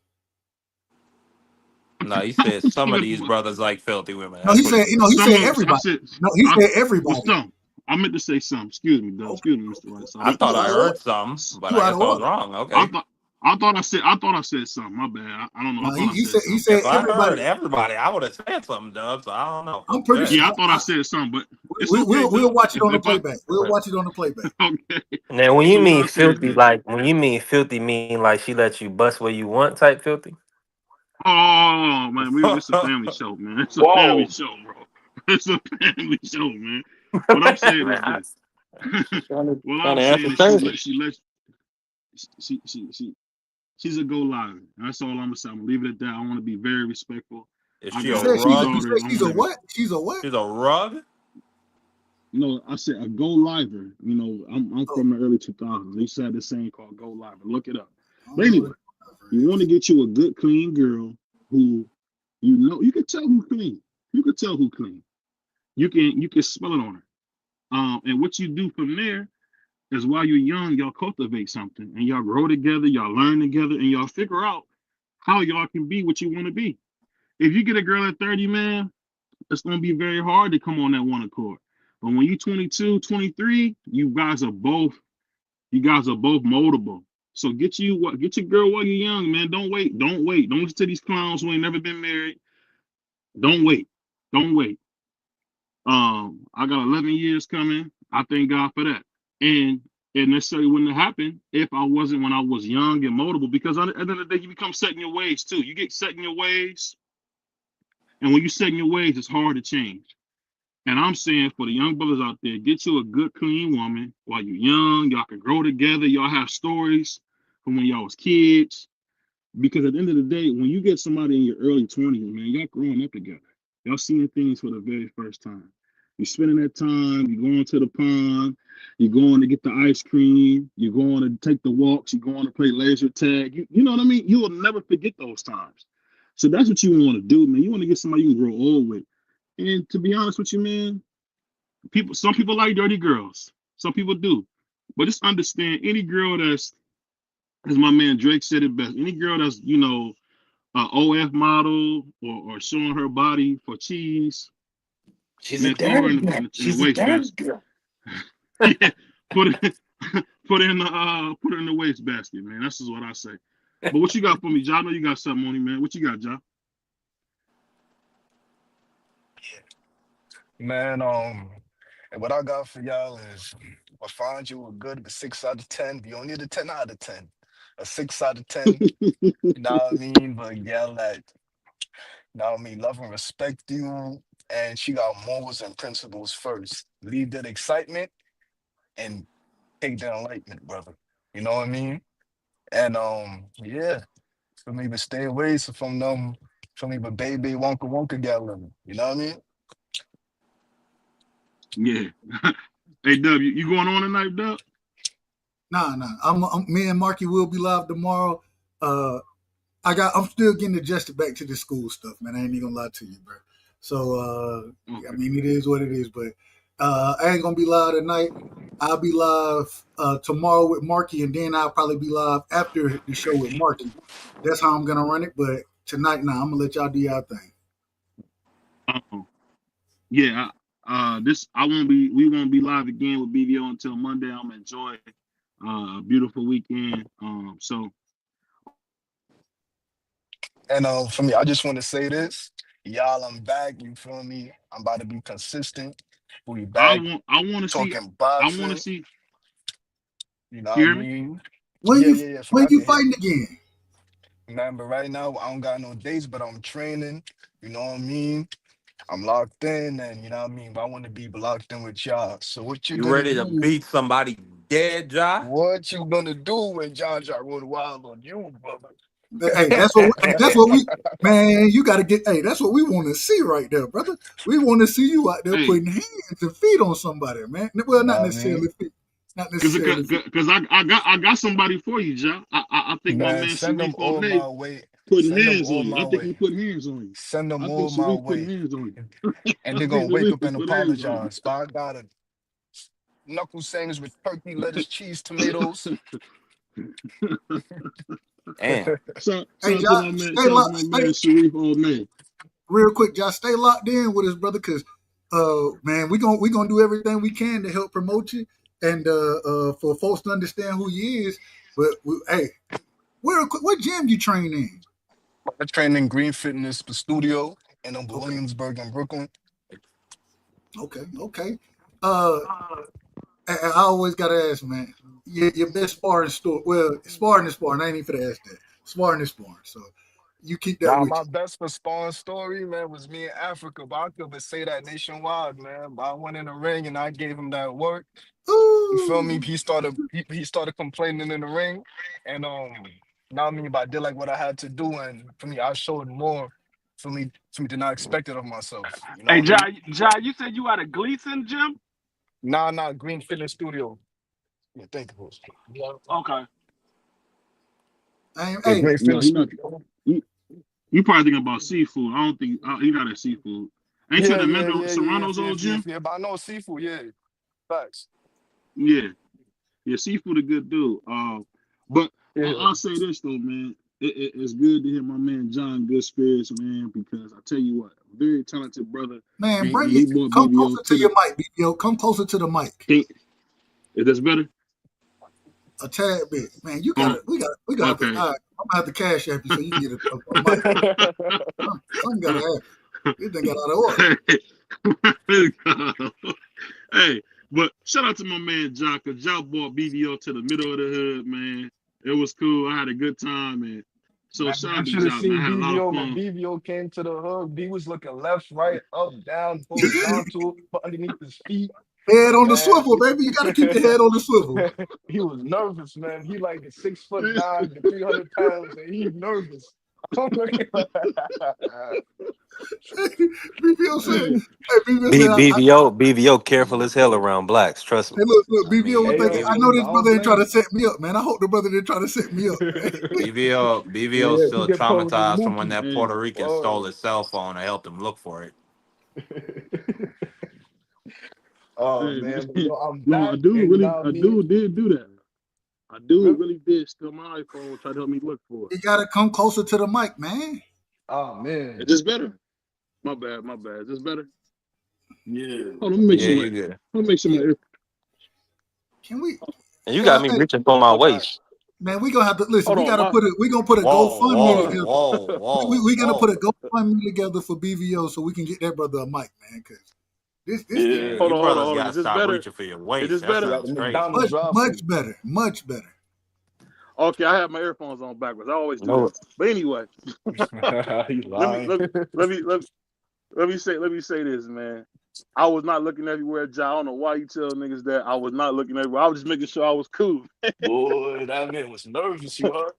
[SPEAKER 5] No, he said some of these
[SPEAKER 3] Even
[SPEAKER 5] brothers like filthy women.
[SPEAKER 10] No,
[SPEAKER 5] That's what he
[SPEAKER 10] he
[SPEAKER 5] said.
[SPEAKER 10] said
[SPEAKER 3] I
[SPEAKER 10] everybody.
[SPEAKER 3] said,
[SPEAKER 10] No, he
[SPEAKER 3] I
[SPEAKER 10] said
[SPEAKER 3] well,
[SPEAKER 10] everybody.
[SPEAKER 3] some. I meant to say some. Excuse me, Doug.
[SPEAKER 10] Okay,
[SPEAKER 3] Excuse me, Mr.
[SPEAKER 10] okay.
[SPEAKER 3] Right. So
[SPEAKER 5] I thought
[SPEAKER 10] You
[SPEAKER 5] I
[SPEAKER 10] out of order.
[SPEAKER 5] heard some, but
[SPEAKER 10] You
[SPEAKER 5] I
[SPEAKER 10] out of
[SPEAKER 5] guess I was
[SPEAKER 10] order.
[SPEAKER 5] wrong.
[SPEAKER 3] I
[SPEAKER 5] Okay.
[SPEAKER 3] thought I thought I said something. My bad. I don't know. I
[SPEAKER 10] No,
[SPEAKER 3] thought I
[SPEAKER 10] he
[SPEAKER 3] said
[SPEAKER 10] said
[SPEAKER 3] something.
[SPEAKER 5] If I
[SPEAKER 10] everybody.
[SPEAKER 5] heard everybody, I would have said something, Dub. So I don't know.
[SPEAKER 10] I'm
[SPEAKER 5] Go
[SPEAKER 10] pretty
[SPEAKER 5] ahead.
[SPEAKER 10] sure.
[SPEAKER 3] Yeah, I thought I said something, but it's okay,
[SPEAKER 10] We'll
[SPEAKER 3] Doug.
[SPEAKER 10] watch it on the
[SPEAKER 3] If I
[SPEAKER 10] playback. We'll watch it on the playback.
[SPEAKER 3] okay.
[SPEAKER 9] Now, when you
[SPEAKER 3] So what
[SPEAKER 9] mean
[SPEAKER 3] I say is
[SPEAKER 9] filthy,
[SPEAKER 3] this.
[SPEAKER 9] like when you mean filthy, mean like she let you bust where you want type filthy.
[SPEAKER 3] Oh man, it's a family show, man. It's a family
[SPEAKER 7] Whoa.
[SPEAKER 3] show, bro. It's a family show, man. What I'm saying is
[SPEAKER 9] Man, I
[SPEAKER 3] this.
[SPEAKER 9] was trying
[SPEAKER 3] What
[SPEAKER 9] to
[SPEAKER 3] I'm
[SPEAKER 9] answer
[SPEAKER 3] saying is she
[SPEAKER 9] crazy.
[SPEAKER 3] let she let she she's a go live. That's all I'm gonna say. I'm gonna leave it at that. I want to be very respectful.
[SPEAKER 5] Is
[SPEAKER 3] I
[SPEAKER 5] she
[SPEAKER 10] You
[SPEAKER 5] a
[SPEAKER 3] got
[SPEAKER 10] said
[SPEAKER 3] two
[SPEAKER 10] you
[SPEAKER 5] rug?
[SPEAKER 10] said
[SPEAKER 3] daughters. I
[SPEAKER 10] she's
[SPEAKER 3] want
[SPEAKER 10] a
[SPEAKER 3] to be
[SPEAKER 10] what? She's a what?
[SPEAKER 5] She's a rug?
[SPEAKER 3] no. I said a go liver. I'm
[SPEAKER 10] Oh,
[SPEAKER 3] from the early 2000s. They used to have this saying called go liver. Look it up.
[SPEAKER 10] I
[SPEAKER 3] But
[SPEAKER 10] don't know what
[SPEAKER 3] anyway,
[SPEAKER 10] a
[SPEAKER 3] you want to
[SPEAKER 10] is.
[SPEAKER 3] get you a good clean girl who you can tell who clean. You can tell who clean. You can smell it on her. And what you do from there is while you're young, y'all cultivate something and y'all grow together, y'all learn together, and y'all figure out how y'all can be what you want to be. If you get a girl at 30, man, it's gonna be very hard to come on that one accord. But when you 22, 23, you guys are both moldable. So get your girl while you're young, man. Don't wait. Don't wait. Don't listen to these clowns who ain't never been married. Don't wait. Don't wait. I got 11 years coming. I thank God for that. And it necessarily wouldn't have happened if I wasn't when I was young and moldable. Because at the end of the day, you become set in your ways too. You get set in your ways, and when you set in your ways, it's hard to change. And I'm saying for the young brothers out there, get you a good, clean woman while you're young. Y'all can grow together. Y'all have stories from when y'all was kids. Because at the end of the day, when you get somebody in your early 20s, man, y'all growing up together. Y'all seeing things for the very first time. You're spending that time, you're going to the pond, you're going to get the ice cream, you're going to take the walks, you're going to play laser tag. You know what I mean? You will never forget those times. So that's what you want to do, man. You want to get somebody you can grow old with. And to be honest with you, man, some people like dirty girls. Some people do. But just understand any girl that's, as my man Drake said it best, any girl that's, OF model or showing her body for cheese,
[SPEAKER 6] She's a
[SPEAKER 3] Man, throw her
[SPEAKER 6] dirty girl.
[SPEAKER 3] in the
[SPEAKER 6] She's a
[SPEAKER 3] waste
[SPEAKER 6] dirty
[SPEAKER 3] basket.
[SPEAKER 6] girl.
[SPEAKER 3] Yeah, put it put it in the waste basket, man. That's just what I say. But what you got for me, Ja? I know you got something on you, man. What you got, Ja?
[SPEAKER 8] Man, and what I got for y'all is I find you a good 6 out of 10. You don't need a 10 out of 10. A 6 out of 10. You know what I mean? But yeah, like, you know what I mean, love and respect you. And she got morals and principles first. Leave that excitement and take the enlightenment, brother. You know what I mean? And yeah, for me to stay away from them, for me, but baby Wonka Wonka gal, you know what I mean?
[SPEAKER 3] Yeah. Hey, Dub, you going on tonight, Dub?
[SPEAKER 10] Nah. Me and Marky will be live tomorrow. I'm still getting adjusted back to the school stuff, man. I ain't even gonna lie to you, bro. So I
[SPEAKER 3] Okay.
[SPEAKER 10] mean, it is what it is. But I ain't gonna be live tonight. I'll be live tomorrow with Marky, and then I'll probably be live after the show with Marky. That's how I'm gonna run it. But tonight, I'm gonna let y'all do y'all thing.
[SPEAKER 3] Yeah. We won't be live again with BVO until Monday. I'm gonna enjoy a beautiful weekend. So
[SPEAKER 8] And for me, I just want to say this. Y'all, I'm back. You feel me? I'm about to be consistent. We back
[SPEAKER 3] I want to see
[SPEAKER 8] talking
[SPEAKER 3] I want to
[SPEAKER 8] boxing.
[SPEAKER 3] see.
[SPEAKER 8] You know what I
[SPEAKER 3] Hear me?
[SPEAKER 8] mean?
[SPEAKER 10] When
[SPEAKER 8] Yeah. For me,
[SPEAKER 10] when
[SPEAKER 8] I
[SPEAKER 10] you
[SPEAKER 8] can hear
[SPEAKER 10] fighting
[SPEAKER 8] you.
[SPEAKER 10] again?
[SPEAKER 8] Man, but right now, I don't got no dates, but I'm training. You know what I mean? I'm locked in, and you know what I mean? But I want to be locked in with y'all. So what you
[SPEAKER 5] You
[SPEAKER 8] gonna
[SPEAKER 5] ready to
[SPEAKER 8] do?
[SPEAKER 5] beat somebody dead, Ja?
[SPEAKER 8] What you gonna do when John run wild on you, brother?
[SPEAKER 10] Hey, that's what we man. You got to get. Hey, that's what we want to see right there, brother. We want to see you out there
[SPEAKER 3] Hey,
[SPEAKER 10] putting hands and feet on somebody, man. Well,
[SPEAKER 8] You know
[SPEAKER 10] not
[SPEAKER 8] what I mean?
[SPEAKER 10] necessarily feet, not necessarily feet.
[SPEAKER 3] cause I got somebody for you, Ja. I think my
[SPEAKER 8] Man,
[SPEAKER 3] man
[SPEAKER 8] send them
[SPEAKER 3] Sharif
[SPEAKER 8] all
[SPEAKER 3] May
[SPEAKER 8] my way.
[SPEAKER 3] putting
[SPEAKER 8] Send them
[SPEAKER 3] hands
[SPEAKER 8] all
[SPEAKER 3] on you. I
[SPEAKER 8] my
[SPEAKER 3] think he
[SPEAKER 8] way.
[SPEAKER 3] putting hands on you.
[SPEAKER 8] Send them
[SPEAKER 3] I think
[SPEAKER 8] all my
[SPEAKER 3] Sharif putting
[SPEAKER 8] way.
[SPEAKER 3] hands on you.
[SPEAKER 8] And
[SPEAKER 3] I
[SPEAKER 8] they're
[SPEAKER 3] think
[SPEAKER 8] gonna wake
[SPEAKER 3] Sharif
[SPEAKER 8] up and
[SPEAKER 3] put hands on
[SPEAKER 8] apologize. But I gotta knuckle sandwich with turkey, lettuce, cheese, tomatoes.
[SPEAKER 3] you.
[SPEAKER 5] Damn.
[SPEAKER 10] Hey, Josh,
[SPEAKER 3] Shout out to my
[SPEAKER 10] stay
[SPEAKER 3] man Sharif May.
[SPEAKER 10] real quick, Josh. Stay locked in with us, brother, because man, we gonna do everything we can to help promote you and for folks to understand who you is. But hey, what gym you train in?
[SPEAKER 8] I train in Green Fitness Studio in
[SPEAKER 10] Okay,
[SPEAKER 8] Williamsburg in Brooklyn.
[SPEAKER 10] okay. Uh, I always gotta ask, man. Your best sparring store. Well, sparring is sparring. I ain't even finna ask that. Sparring is sparring. So you keep that
[SPEAKER 8] Now,
[SPEAKER 10] with
[SPEAKER 8] my best for sparring story, man, was me in Africa. But I could say that nationwide, man. But I went in the ring and I gave him that work.
[SPEAKER 10] you.
[SPEAKER 8] You feel me?
[SPEAKER 10] Ooh,
[SPEAKER 8] He started complaining in the ring, and now I mean, but I did like what I had to do, and for me, I showed more for me than I expected of myself. You know
[SPEAKER 7] Hey,
[SPEAKER 8] what I mean?
[SPEAKER 7] You said you at a Gleason gym?
[SPEAKER 8] Nah, Green Fitness Studio. Yeah, thank you. Yeah,
[SPEAKER 7] Okay.
[SPEAKER 8] yeah,
[SPEAKER 10] hey,
[SPEAKER 8] Green
[SPEAKER 3] No,
[SPEAKER 8] Fitness
[SPEAKER 3] he not.
[SPEAKER 8] Studio.
[SPEAKER 3] You probably thinking about seafood. I don't think he not at seafood. Ain't you at Amanda Serrano's old gym?
[SPEAKER 8] Yeah. But I know seafood. Yeah, facts.
[SPEAKER 3] Yeah, yeah. Seafood a good dude. But
[SPEAKER 8] Yeah,
[SPEAKER 3] I'll say this though, man. It's good to hear my man John good spirits, man. Because I tell you what, very talented brother,
[SPEAKER 10] man,
[SPEAKER 3] and
[SPEAKER 10] bring it.
[SPEAKER 3] he brought
[SPEAKER 10] Come
[SPEAKER 3] BBO
[SPEAKER 10] closer to
[SPEAKER 3] to
[SPEAKER 10] your
[SPEAKER 3] the.
[SPEAKER 10] mic, BBO. Come closer to the mic.
[SPEAKER 3] Is this better?
[SPEAKER 10] A tad bit, man. You
[SPEAKER 3] Um.
[SPEAKER 10] gotta. We gotta have to.
[SPEAKER 3] Okay.
[SPEAKER 10] All right, I'm gonna have to cash app you so you can get a mic. Something gotta happen. This thing got out of order.
[SPEAKER 3] Hey, but shout out to my man Jock, cause Jock brought BBO to the middle of the hood, man. It was cool. I had a good time, man. So
[SPEAKER 8] man,
[SPEAKER 3] shout
[SPEAKER 8] you
[SPEAKER 3] out to
[SPEAKER 8] should have
[SPEAKER 3] Jock, man.
[SPEAKER 8] seen
[SPEAKER 3] I had a lot of
[SPEAKER 8] BVO when
[SPEAKER 3] fun.
[SPEAKER 8] BVO came to the hood. B was looking left, right, up, down, horizontal, underneath his feet.
[SPEAKER 10] Head on the
[SPEAKER 8] Man,
[SPEAKER 10] swivel, baby. You gotta keep your head on the swivel.
[SPEAKER 8] he was nervous, man. He like 6'9" to 300 pounds, and he's nervous. I'm looking like,
[SPEAKER 10] BBO said, "Hey, BBO said,
[SPEAKER 9] BVO careful as hell around blacks. Trust me.
[SPEAKER 10] hey, look,
[SPEAKER 5] I
[SPEAKER 10] BBO was
[SPEAKER 5] mean,
[SPEAKER 8] hey
[SPEAKER 10] thinking,
[SPEAKER 8] yo,
[SPEAKER 10] I
[SPEAKER 5] BB,
[SPEAKER 10] know
[SPEAKER 8] I
[SPEAKER 10] this
[SPEAKER 8] don't
[SPEAKER 10] brother ain't
[SPEAKER 8] blame
[SPEAKER 10] trying to
[SPEAKER 8] him.
[SPEAKER 10] set me up, man. I hope the brother didn't try to set me up, man.
[SPEAKER 5] BVO
[SPEAKER 8] Yeah, he
[SPEAKER 5] still
[SPEAKER 8] get put with his
[SPEAKER 5] traumatized from when
[SPEAKER 8] mookie.
[SPEAKER 5] that
[SPEAKER 3] Hey,
[SPEAKER 5] Puerto Rican stole
[SPEAKER 8] Word.
[SPEAKER 5] his cell phone. I helped him look for it.
[SPEAKER 8] Oh
[SPEAKER 3] hey,
[SPEAKER 8] man, but yo, I'm
[SPEAKER 3] no,
[SPEAKER 8] back, and you know what I
[SPEAKER 3] a
[SPEAKER 8] mean?
[SPEAKER 3] dude did do that. A dude really did steal my iPhone, try to help me look for it.
[SPEAKER 10] You gotta come closer to the mic, man.
[SPEAKER 8] Oh
[SPEAKER 3] Is
[SPEAKER 8] man.
[SPEAKER 3] this better? My bad, my bad. Is this better?
[SPEAKER 6] Yeah.
[SPEAKER 3] Hold on, let me make
[SPEAKER 5] Yeah,
[SPEAKER 3] sure my
[SPEAKER 5] you good.
[SPEAKER 3] let me make sure my
[SPEAKER 8] Can we,
[SPEAKER 9] And you got
[SPEAKER 8] y'all?
[SPEAKER 9] me
[SPEAKER 8] Hey,
[SPEAKER 9] reaching for my
[SPEAKER 7] Okay.
[SPEAKER 9] waist.
[SPEAKER 8] man, we gonna have to listen.
[SPEAKER 3] hold
[SPEAKER 8] We
[SPEAKER 3] on,
[SPEAKER 8] gotta
[SPEAKER 3] my
[SPEAKER 8] put it. We gonna put a
[SPEAKER 5] Whoa,
[SPEAKER 8] GoFundMe
[SPEAKER 3] hold on.
[SPEAKER 5] whoa,
[SPEAKER 8] together.
[SPEAKER 5] whoa, whoa,
[SPEAKER 8] We gonna put a
[SPEAKER 5] whoa.
[SPEAKER 8] GoFundMe together for BVO so we can get that brother a mic, man. Cause this thing
[SPEAKER 5] Man,
[SPEAKER 6] Yeah.
[SPEAKER 5] you brothers
[SPEAKER 3] Hold on.
[SPEAKER 5] gotta
[SPEAKER 3] Is this
[SPEAKER 5] stop
[SPEAKER 3] better?
[SPEAKER 5] reaching for your
[SPEAKER 3] Is
[SPEAKER 5] waist.
[SPEAKER 3] this
[SPEAKER 5] That
[SPEAKER 3] better?
[SPEAKER 6] Got the
[SPEAKER 5] sounds crazy.
[SPEAKER 6] McDonald's drive through.
[SPEAKER 8] much better.
[SPEAKER 3] Okay, I have my earphones on backwards. I always do
[SPEAKER 9] No,
[SPEAKER 3] that. But anyway,
[SPEAKER 6] He
[SPEAKER 3] let me
[SPEAKER 6] lying.
[SPEAKER 3] let, let me let, let me say this, man. I was not looking everywhere, Jai. I don't know why you tell niggas that. I was not looking everywhere. I was just making sure I was cool.
[SPEAKER 6] Boy, that man was nervous, you heard?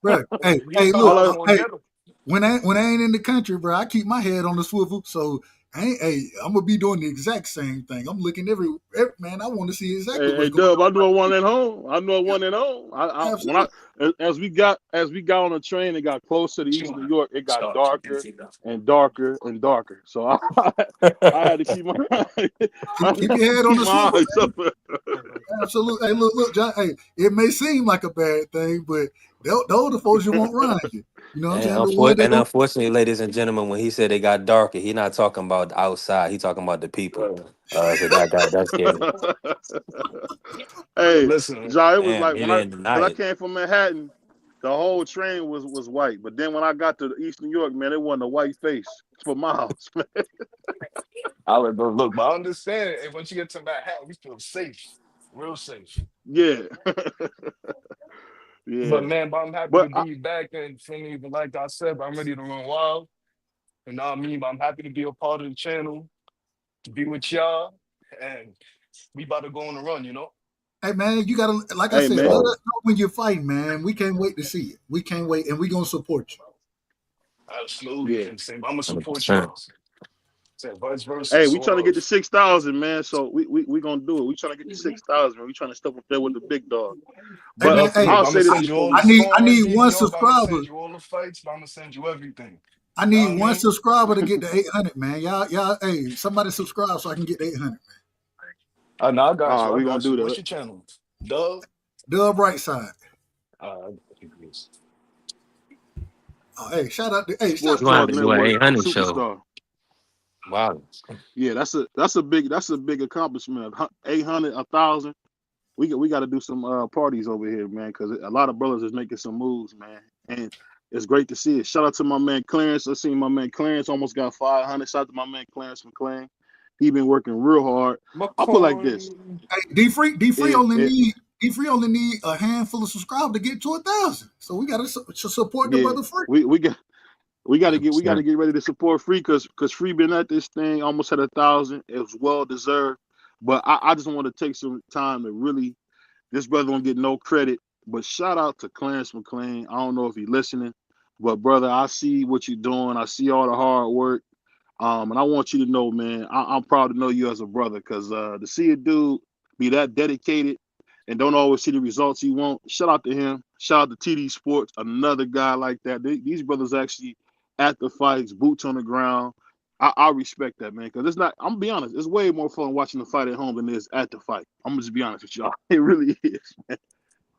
[SPEAKER 8] Bro,
[SPEAKER 6] He thought
[SPEAKER 8] look,
[SPEAKER 6] I
[SPEAKER 3] All
[SPEAKER 6] was
[SPEAKER 3] I,
[SPEAKER 6] gonna
[SPEAKER 8] hey,
[SPEAKER 6] get him.
[SPEAKER 8] when I ain't in the country, bro, I keep my head on the swivel. So I'm gonna be doing the exact same thing. I'm looking every man. I want to see exactly what's
[SPEAKER 3] hey,
[SPEAKER 8] going
[SPEAKER 3] Dub, I
[SPEAKER 8] on.
[SPEAKER 3] knew I one at home. I knew I one at home. When I
[SPEAKER 8] Absolutely.
[SPEAKER 3] as we got on the train and got closer to East New York, it got
[SPEAKER 6] Start.
[SPEAKER 3] darker and darker and darker. So I had to keep my I had
[SPEAKER 8] Keep
[SPEAKER 3] to
[SPEAKER 8] your head on
[SPEAKER 3] keep
[SPEAKER 8] the
[SPEAKER 3] my
[SPEAKER 8] swivel,
[SPEAKER 3] eyes
[SPEAKER 8] man.
[SPEAKER 3] up.
[SPEAKER 8] Absolutely. Hey, look, John. Hey, it may seem like a bad thing, but those the folks you want running you. You know what I'm saying? The one that don't.
[SPEAKER 9] unfortunately, ladies and gentlemen, when he said it got darker, he not talking about the outside. He talking about the people. So that's scary.
[SPEAKER 3] Hey,
[SPEAKER 6] Listen,
[SPEAKER 3] Jai, it was
[SPEAKER 5] Damn,
[SPEAKER 3] like
[SPEAKER 5] he
[SPEAKER 3] when
[SPEAKER 5] didn't deny
[SPEAKER 3] cause I
[SPEAKER 5] it.
[SPEAKER 3] came from Manhattan, the whole train was white. But then when I got to East New York, man, it wasn't a white face for miles.
[SPEAKER 6] I like, bro, look, but I understand. And once you get to Manhattan, you feel safe, real safe.
[SPEAKER 3] Yeah.
[SPEAKER 6] But
[SPEAKER 3] Yeah.
[SPEAKER 6] man, but I'm happy
[SPEAKER 3] But
[SPEAKER 6] to be back and friendly. But like I said, I'm ready to run wild. You know what I mean? But I'm happy to be a part of the channel, to be with y'all, and we about to go on a run. You know?
[SPEAKER 8] Hey man, you gotta, like I
[SPEAKER 3] hey,
[SPEAKER 8] said,
[SPEAKER 3] man,
[SPEAKER 8] let us know when you're fighting, man. We can't wait to see it. We can't wait, and we gonna support you.
[SPEAKER 6] Absolutely.
[SPEAKER 3] yeah.
[SPEAKER 6] And same, I'm gonna support
[SPEAKER 9] 100%.
[SPEAKER 6] y'all. Say vice versa.
[SPEAKER 3] Hey, we
[SPEAKER 6] So
[SPEAKER 3] trying to get to 6,000, man. So we gonna do it. We trying to get to 6,000, man. We trying to step up there with the big dog.
[SPEAKER 8] Hey
[SPEAKER 3] But
[SPEAKER 8] man, hey,
[SPEAKER 6] definitely.
[SPEAKER 3] I'll
[SPEAKER 6] But I'm gonna
[SPEAKER 3] say this
[SPEAKER 6] send you
[SPEAKER 3] before
[SPEAKER 6] all the
[SPEAKER 3] we.
[SPEAKER 8] I
[SPEAKER 6] sparring
[SPEAKER 8] need one
[SPEAKER 6] video. But I'm gonna
[SPEAKER 8] subscriber.
[SPEAKER 6] send you all the fights. But I'm gonna send you everything.
[SPEAKER 8] I
[SPEAKER 6] You know
[SPEAKER 8] need
[SPEAKER 6] what I
[SPEAKER 8] one
[SPEAKER 6] mean?
[SPEAKER 8] subscriber to get to 800, man. Y'all, hey, somebody subscribe so I can get to 800.
[SPEAKER 6] No, I got
[SPEAKER 3] All
[SPEAKER 6] you.
[SPEAKER 3] right,
[SPEAKER 6] I
[SPEAKER 3] we gonna
[SPEAKER 6] got
[SPEAKER 3] do
[SPEAKER 6] you. What's
[SPEAKER 3] that.
[SPEAKER 6] your channel? Dove.
[SPEAKER 8] Dub right side.
[SPEAKER 6] Uh,
[SPEAKER 8] Hey, shout
[SPEAKER 3] Sports
[SPEAKER 9] We're
[SPEAKER 8] out
[SPEAKER 9] gonna
[SPEAKER 8] to
[SPEAKER 9] have
[SPEAKER 3] Talk
[SPEAKER 9] to do an
[SPEAKER 3] Network
[SPEAKER 9] 800 show.
[SPEAKER 3] superstar.
[SPEAKER 9] Wow.
[SPEAKER 3] Yeah, that's a big accomplishment. 800, 1,000. We got to do some parties over here, man, because a lot of brothers is making some moves, man, and it's great to see it. Shout out to my man Clarence. I seen my man Clarence almost got 500. Shout out to my man Clarence McClain. He been working real hard. I'll put it like this:
[SPEAKER 5] McCoy.
[SPEAKER 8] hey, D Free
[SPEAKER 3] if
[SPEAKER 8] only
[SPEAKER 3] it,
[SPEAKER 8] need a handful of subscribers to get to 1,000. So we gotta support the
[SPEAKER 3] yeah,
[SPEAKER 8] brother Free.
[SPEAKER 3] we got to
[SPEAKER 9] 100%.
[SPEAKER 3] get ready to support Free because Free been at this thing almost at 1,000. It was well deserved, but I just want to take some time to really. This brother don't get no credit, but shout out to Clarence McLean. I don't know if he's listening, but brother, I see what you're doing. I see all the hard work. And I want you to know, man, I'm proud to know you as a brother because to see a dude be that dedicated and don't always see the results he want. Shout out to him. Shout out to TD Sports, another guy like that. These brothers actually at the fights, boots on the ground. I respect that, man, because it's not. I'm gonna be honest. It's way more fun watching the fight at home than it is at the fight. I'm gonna just be honest with y'all. It really is, man.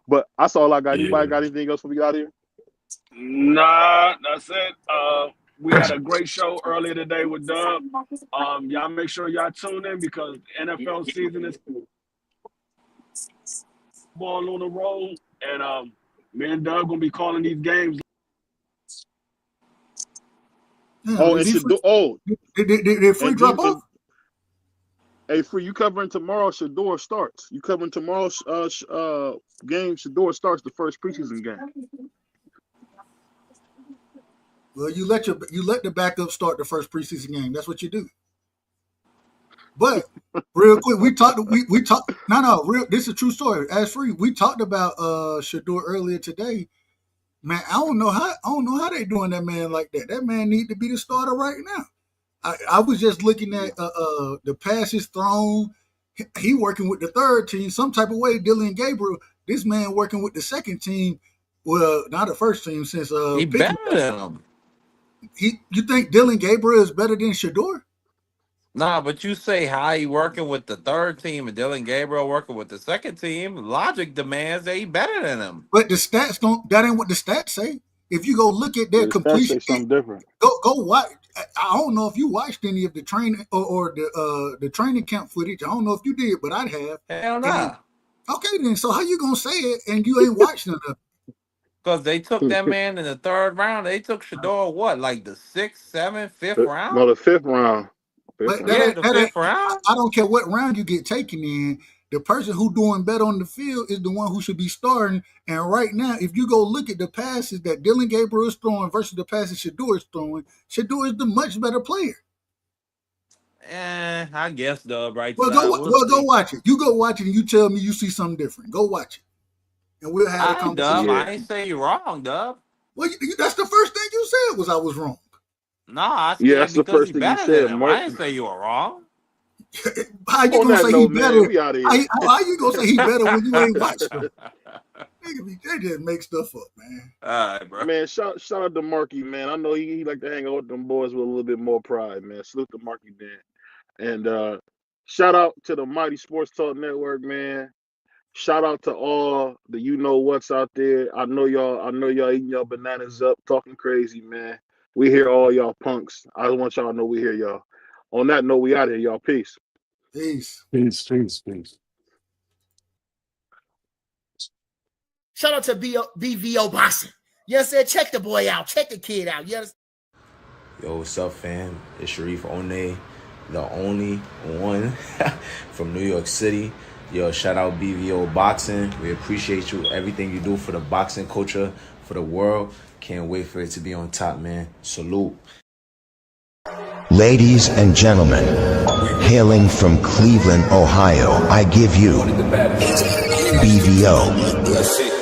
[SPEAKER 3] But that's all I got. Anybody
[SPEAKER 5] Yeah.
[SPEAKER 3] got anything else before we got here?
[SPEAKER 7] Nah, that's it. We had a great show earlier today with Dub. Y'all make sure y'all tune in because NFL season is ball on the road, and me and Doug gonna be calling these games.
[SPEAKER 8] Damn,
[SPEAKER 3] Oh,
[SPEAKER 8] did
[SPEAKER 3] and
[SPEAKER 8] D
[SPEAKER 3] should
[SPEAKER 8] Free
[SPEAKER 3] do. Oh,
[SPEAKER 8] did Free
[SPEAKER 3] and
[SPEAKER 8] drop
[SPEAKER 3] D
[SPEAKER 8] off?
[SPEAKER 3] and hey, Free, you covering tomorrow? Shador starts. You covering tomorrow's game? Shador starts the first preseason game.
[SPEAKER 8] Well, you let the backup start the first preseason game. That's what you do. But real quick, we talked no real this is a true story. As Free, we talked about Shador earlier today. Man, I don't know how they doing that man like that. That man need to be the starter right now. I was just looking at the passes thrown. He working with the third team some type of way. Dylan Gabriel, this man working with the second team. Well, not the first team since
[SPEAKER 5] He
[SPEAKER 8] Pickens.
[SPEAKER 5] better than him.
[SPEAKER 8] You think Dylan Gabriel is better than Shador?
[SPEAKER 5] Nah, but you say how he working with the third team and Dylan Gabriel working with the second team. Logic demands that he better than him.
[SPEAKER 8] But the stats don't. That ain't what the stats say. If you go look at their
[SPEAKER 3] Yeah, the stats
[SPEAKER 8] completion,
[SPEAKER 3] say something different.
[SPEAKER 8] go watch.
[SPEAKER 10] I don't know if you watched any of the training or the training camp footage. I don't know if you did, but I'd have.
[SPEAKER 5] Hell
[SPEAKER 10] And
[SPEAKER 5] nah.
[SPEAKER 10] okay, then. So how you gonna say it and you ain't watched none of it?
[SPEAKER 5] Because they took that man in the third round. They took Shador what, like the sixth, seventh, fifth
[SPEAKER 3] No,
[SPEAKER 5] round?
[SPEAKER 3] the fifth round. Fifth
[SPEAKER 10] But
[SPEAKER 3] round.
[SPEAKER 5] Yeah, the
[SPEAKER 10] that ain't.
[SPEAKER 5] fifth round.
[SPEAKER 10] I don't care what round you get taken in. The person who doing better on the field is the one who should be starting. And right now, if you go look at the passes that Dylan Gabriel is throwing versus the passes Shador is throwing, Shador is the much better player.
[SPEAKER 5] I guess the right side. We'll
[SPEAKER 10] Go
[SPEAKER 5] see.
[SPEAKER 10] watch it. You go watch it and you tell me you see something different. Go watch it, and we'll have a
[SPEAKER 5] I Dub.
[SPEAKER 10] conversation.
[SPEAKER 3] Yeah.
[SPEAKER 5] I ain't say you wrong, Dub.
[SPEAKER 10] Well, that's the first thing you said was I was wrong.
[SPEAKER 5] Nah, I
[SPEAKER 3] Yeah,
[SPEAKER 5] said
[SPEAKER 3] that's the
[SPEAKER 5] because
[SPEAKER 3] first
[SPEAKER 5] he
[SPEAKER 3] thing you
[SPEAKER 5] better than
[SPEAKER 3] said,
[SPEAKER 5] him.
[SPEAKER 3] Mark.
[SPEAKER 5] I didn't say you were wrong.
[SPEAKER 10] How you
[SPEAKER 3] On
[SPEAKER 10] gonna
[SPEAKER 3] that
[SPEAKER 10] say he
[SPEAKER 3] note, man,
[SPEAKER 10] better?
[SPEAKER 3] we out of here.
[SPEAKER 10] How you gonna say he better when you ain't watched him? They just make stuff up, man.
[SPEAKER 5] All right, bro.
[SPEAKER 3] Man, shout out to Marky, man. I know he like to hang out with them boys with a little bit more pride, man. Salute to Marky, man. And shout out to the Mighty Sports Talk Network, man. Shout out to all the you know what's out there. I know y'all eating y'all bananas up, talking crazy, man. We hear all y'all punks. I just want y'all to know we hear y'all. On that note, we out of here, y'all. Peace.
[SPEAKER 10] Peace.
[SPEAKER 11] Peace.
[SPEAKER 12] Shout out to BVO Boxing. You understand? Check the boy out. Check the kid out. You understand?
[SPEAKER 13] Yo, what's up, fam? It's Sharif One, the only one from New York City. Yo, shout out BVO Boxing. We appreciate you, everything you do for the boxing culture, for the world. Can't wait for it to be on top, man. Salute.
[SPEAKER 1] Ladies and gentlemen, hailing from Cleveland, Ohio, I give you BVO.